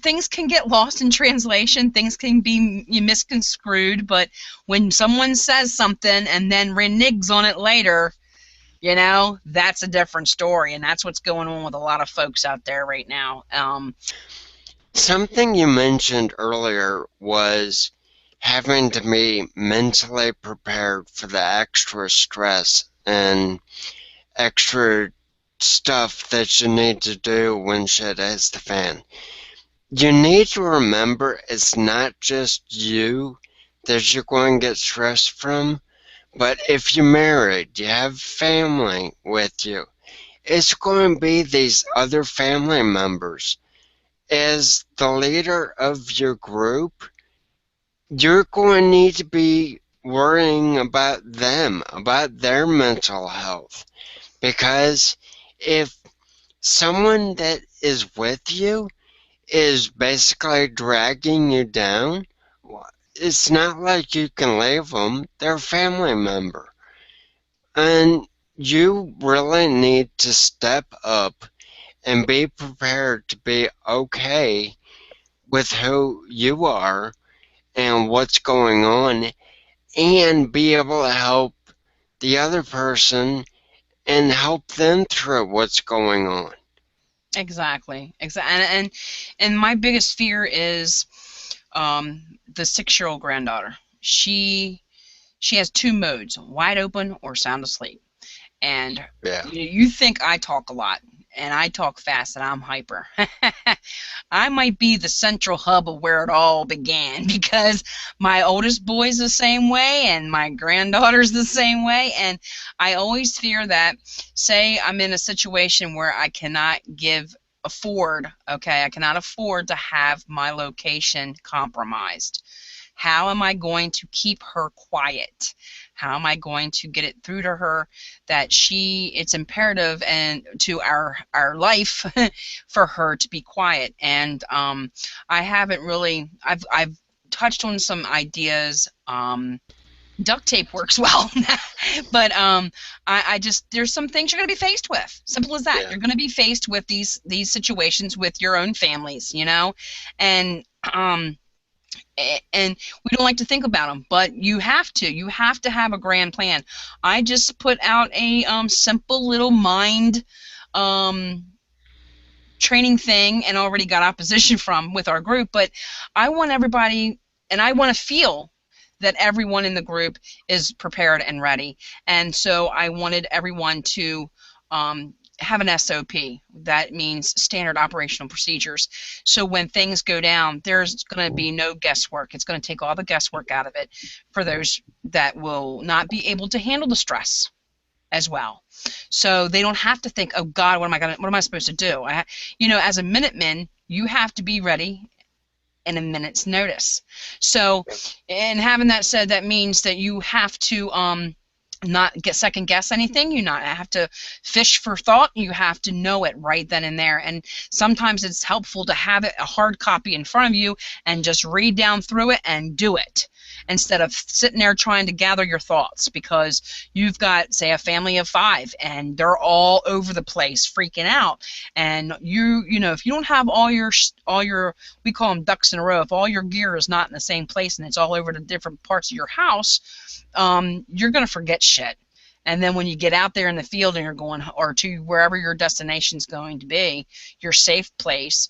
things can get lost in translation. Things can be misconstrued, but when someone says something and then reneges on it later, that's a different story, and that's what's going on with a lot of folks out there right now. Something you mentioned earlier was having to be mentally prepared for the extra stress and extra stuff that you need to do when shit hits the fan. You need to remember it's not just you that you're going to get stressed from, but if you're married, you have family with you, it's going to be these other family members. As the leader of your group, you're going to need to be worrying about them, about their mental health. Because if someone that is with you is basically dragging you down, it's not like you can leave them. They're a family member. And you really need to step up and be prepared to be okay with who you are and what's going on and be able to help the other person and help them through what's going on. Exactly. And my biggest fear is the 6-year-old granddaughter. She has two modes: wide open or sound asleep. And Yeah. you think I talk a lot, and I talk fast, and I'm hyper. I might be the central hub of where it all began because my oldest boy's the same way, and my granddaughter's the same way, and I always fear that, say I'm in a situation where I cannot I cannot afford to have my location compromised. How am I going to keep her quiet? How am I going to get it through to her that it's imperative and to our life for her to be quiet? And I haven't really. I've touched on some ideas. Duct tape works well, but I just there's some things you're going to be faced with. Simple as that. Yeah. You're going to be faced with these situations with your own families, and and we don't like to think about them, but you have to have a grand plan. I just put out a simple little mind training thing and already got opposition from with our group, but I want everybody, and I want to feel that everyone in the group is prepared and ready. And so I wanted everyone to have an SOP. That means standard operational procedures. So when things go down, there's going to be no guesswork. It's going to take all the guesswork out of it for those that will not be able to handle the stress as well. So they don't have to think, "Oh God, what am I supposed to do?" As a Minuteman, you have to be ready in a minute's notice. So, and having that said, that means that you have to not get second guess anything. You not have to fish for thought. You have to know it right then and there. And sometimes it's helpful to have it a hard copy in front of you and just read down through it and do it, instead of sitting there trying to gather your thoughts, because you've got, say, a family of 5 and they're all over the place freaking out, and you know, if you don't have all your we call them ducks in a row, if all your gear is not in the same place and it's all over the different parts of your house, you're going to forget shit. And then when you get out there in the field and you're going, or to wherever your destination's going to be, your safe place,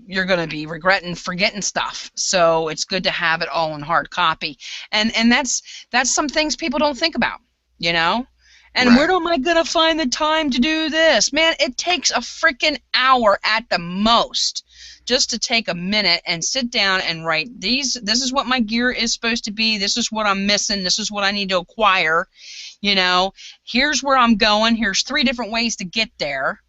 you're going to be regretting forgetting stuff. So it's good to have it all in hard copy. And that's some things people don't think about, you know? And where am I going to find the time to do this? Man, it takes a freaking hour at the most just to take a minute and sit down and write, this is what my gear is supposed to be, this is what I'm missing, this is what I need to acquire, you know, here's where I'm going, here's 3 different ways to get there,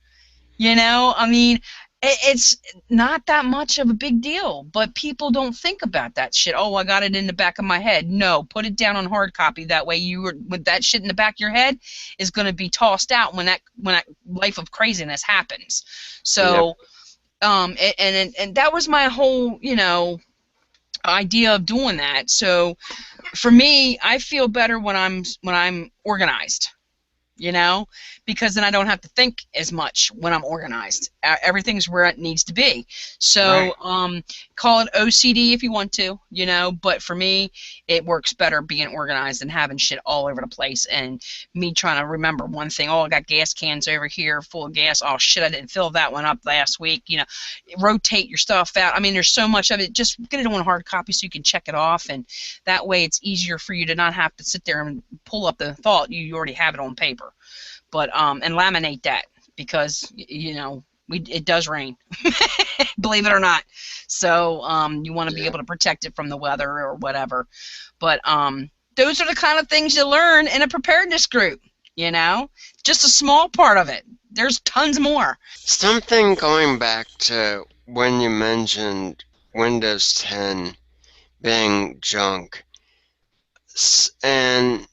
you know? I mean, it's not that much of a big deal, but people don't think about that shit. Oh, I got it in the back of my head. No, put it down on hard copy. That way, with that shit in the back of your head is going to be tossed out when that life of craziness happens. So, and that was my whole, you know, idea of doing that. So, for me, I feel better when I'm organized. You know, because then I don't have to think as much when I'm organized. Everything's where it needs to be. So, call it OCD if you want to, you know, but for me, it works better being organized and having shit all over the place, and me trying to remember one thing. Oh, I got gas cans over here full of gas. Oh, shit, I didn't fill that one up last week. You know, rotate your stuff out. I mean, there's so much of it. Just get it on hard copy so you can check it off, and that way it's easier for you to not have to sit there and pull up the thought. You already have it on paper. But and laminate that, because you know it does rain, believe it or not. So you want to be able to protect it from the weather or whatever. But those are the kind of things you learn in a preparedness group. You know, just a small part of it. There's tons more. Something going back to when you mentioned Windows 10 being junk, and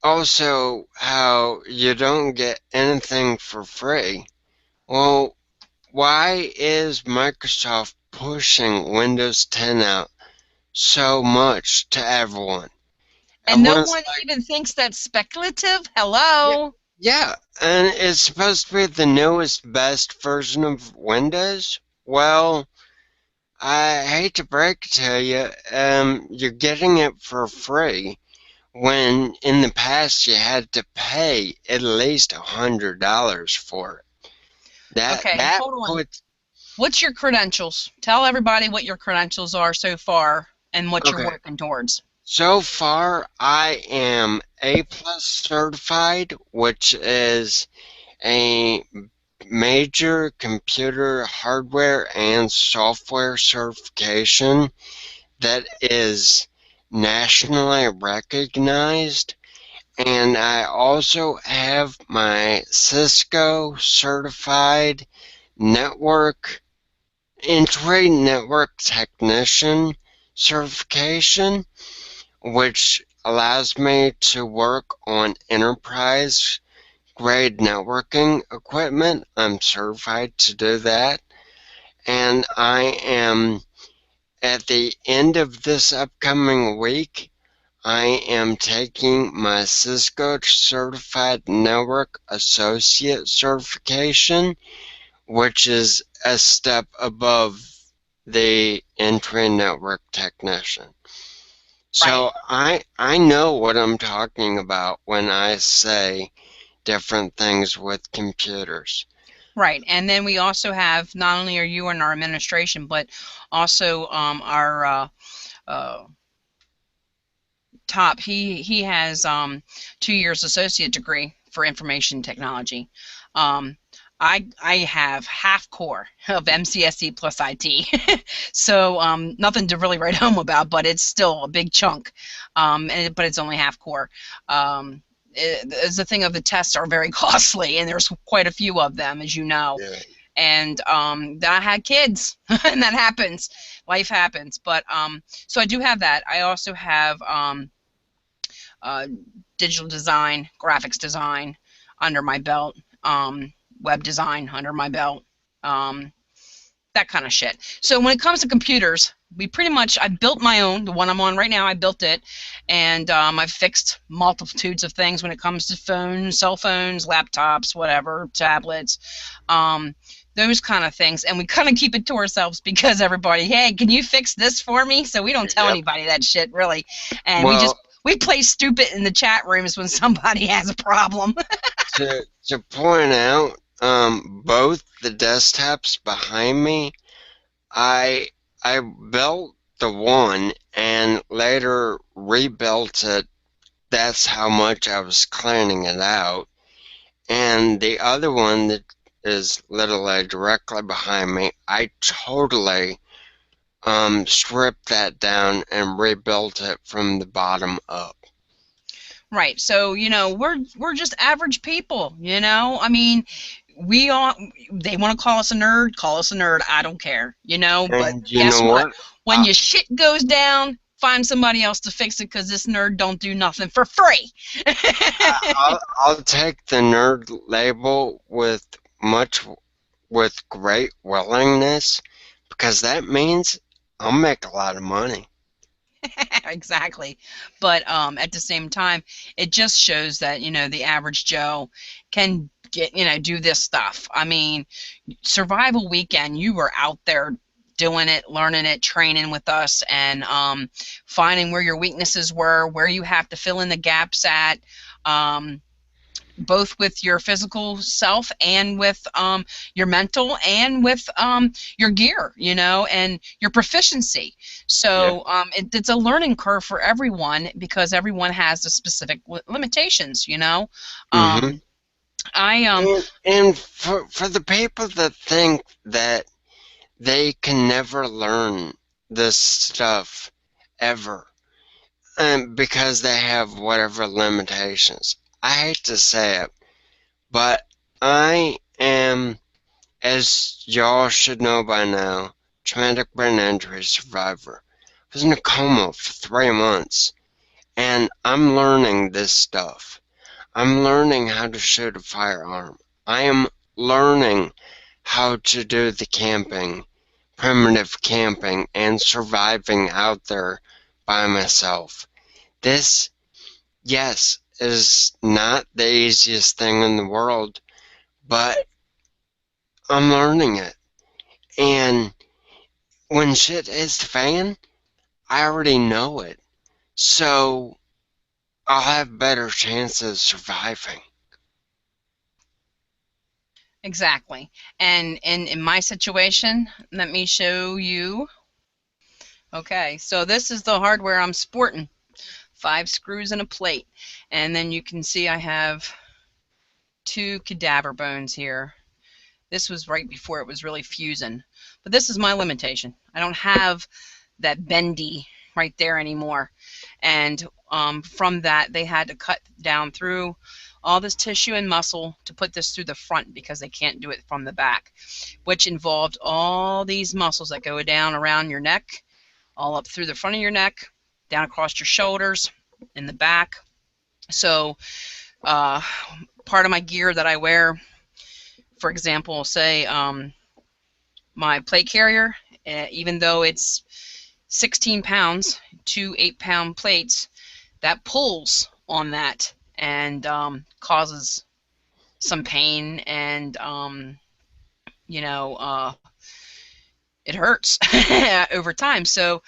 also how you don't get anything for free. Well, why is Microsoft pushing Windows 10 out so much to everyone? And no one even thinks that's speculative? Hello? Yeah, and it's supposed to be the newest, best version of Windows? Well, I hate to break it to you, you're getting it for free, when in the past you had to pay at least $100 for it. Okay, hold on. What's your credentials? Tell everybody what your credentials are so far and what you're working towards. So far, I am A+ certified, which is a major computer hardware and software certification that is nationally recognized, and I also have my Cisco certified network technician certification, which allows me to work on enterprise grade networking equipment. I'm certified to do that, and I am, at the end of this upcoming week, I am taking my Cisco Certified Network Associate certification, which is a step above the entry network technician. So I know what I'm talking about when I say different things with computers. Right, and then we also have, not only are you in our administration, but also our top, he has 2 years associate degree for information technology. I have half core of MCSE plus IT, so nothing to really write home about, but it's still a big chunk, but it's only half core. As the thing of the tests are very costly, and there's quite a few of them, as you know. and then I had kids, and that happens. Life happens. But so I do have that. I also have uh, digital design, graphics design under my belt, web design under my belt, that kind of shit. So when it comes to computers, I built my own. The one I'm on right now, I built it, and I've fixed multitudes of things when it comes to phones, cell phones, laptops, whatever, tablets, those kind of things. And we kind of keep it to ourselves because everybody, hey, can you fix this for me? So we don't tell Yep. anybody that shit, really. And Well, we play stupid in the chat rooms when somebody has a problem. to point out, both the desktops behind me, I built the one and later rebuilt it. That's how much I was cleaning it out. And the other one that is literally directly behind me, I totally stripped that down and rebuilt it from the bottom up. Right. So, we're just average people, I mean, they want to call us a nerd, call us a nerd. I don't care, but And you guess know what? what? When your shit goes down, find somebody else to fix it because this nerd don't do nothing for free. I'll take the nerd label with great willingness, because that means I'll make a lot of money. Exactly. But at the same time, it just shows that, the average Joe can get, do this stuff. I mean, Survival Weekend, you were out there doing it, learning it, training with us, and finding where your weaknesses were, where you have to fill in the gaps at, both with your physical self and with your mental and with your gear, and your proficiency. So it's a learning curve for everyone because everyone has the specific limitations, Mm-hmm. I And for the people that think that they can never learn this stuff ever, because they have whatever limitations, I hate to say it, but I am, as y'all should know by now, traumatic brain injury survivor. I was in a coma for 3 months, and I'm learning this stuff. I'm learning how to shoot a firearm. I am learning how to do the camping, primitive camping, and surviving out there by myself. This, yes, is not the easiest thing in the world, but I'm learning it. And when shit hits the fan, I already know it. So I'll have better chances of surviving. exactly. And in my situation, let me show you. Okay, so this is the hardware I'm sporting. 5 screws and a plate. And then you can see I have 2 cadaver bones here. This was right before it was really fusing. But this is my limitation. I don't have that bendy right there anymore. And from that, they had to cut down through all this tissue and muscle to put this through the front because they can't do it from the back, which involved all these muscles that go down around your neck, all up through the front of your neck, down across your shoulders, in the back. So part of my gear that I wear, for example, say my plate carrier, even though it's 16 pounds, 2 8-pound plates, that pulls on that and causes some pain, and it hurts over time. So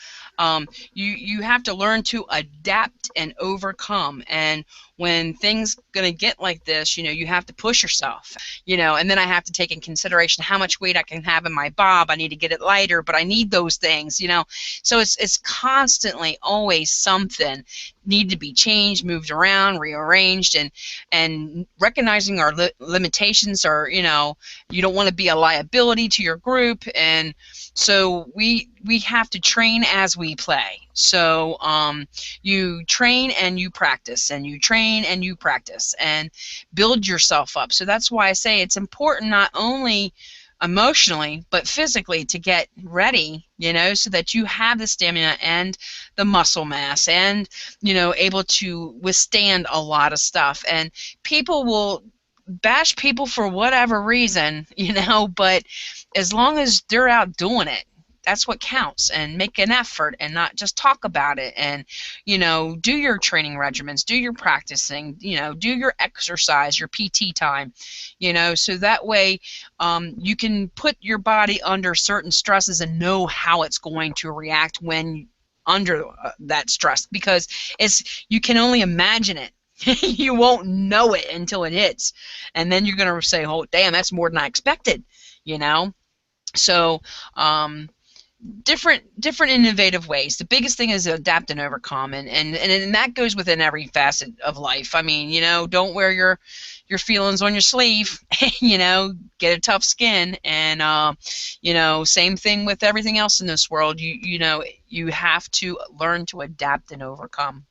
you have to learn to adapt and overcome. And when things gonna get like this, you have to push yourself. And then I have to take in consideration how much weight I can have in my bob. I need to get it lighter, but I need those things. So it's constantly always something need to be changed, moved around, rearranged, and recognizing our limitations are, you don't want to be a liability to your group. And so we have to train as we play. So you train and you practice, and you train and you practice, and build yourself up. So that's why I say it's important not only emotionally, but physically to get ready, so that you have the stamina and the muscle mass and, able to withstand a lot of stuff. And people will bash people for whatever reason, but as long as they're out doing it, that's what counts. And make an effort and not just talk about it. And do your training regimens, do your practicing, do your exercise, your PT time, so that way you can put your body under certain stresses and know how it's going to react when under that stress, because you can only imagine it. You won't know it until it hits, and then you're going to say, oh damn, that's more than I expected. So different innovative ways. The biggest thing is adapt and overcome, and that goes within every facet of life. I mean, don't wear your feelings on your sleeve. Get a tough skin, and same thing with everything else in this world. You have to learn to adapt and overcome.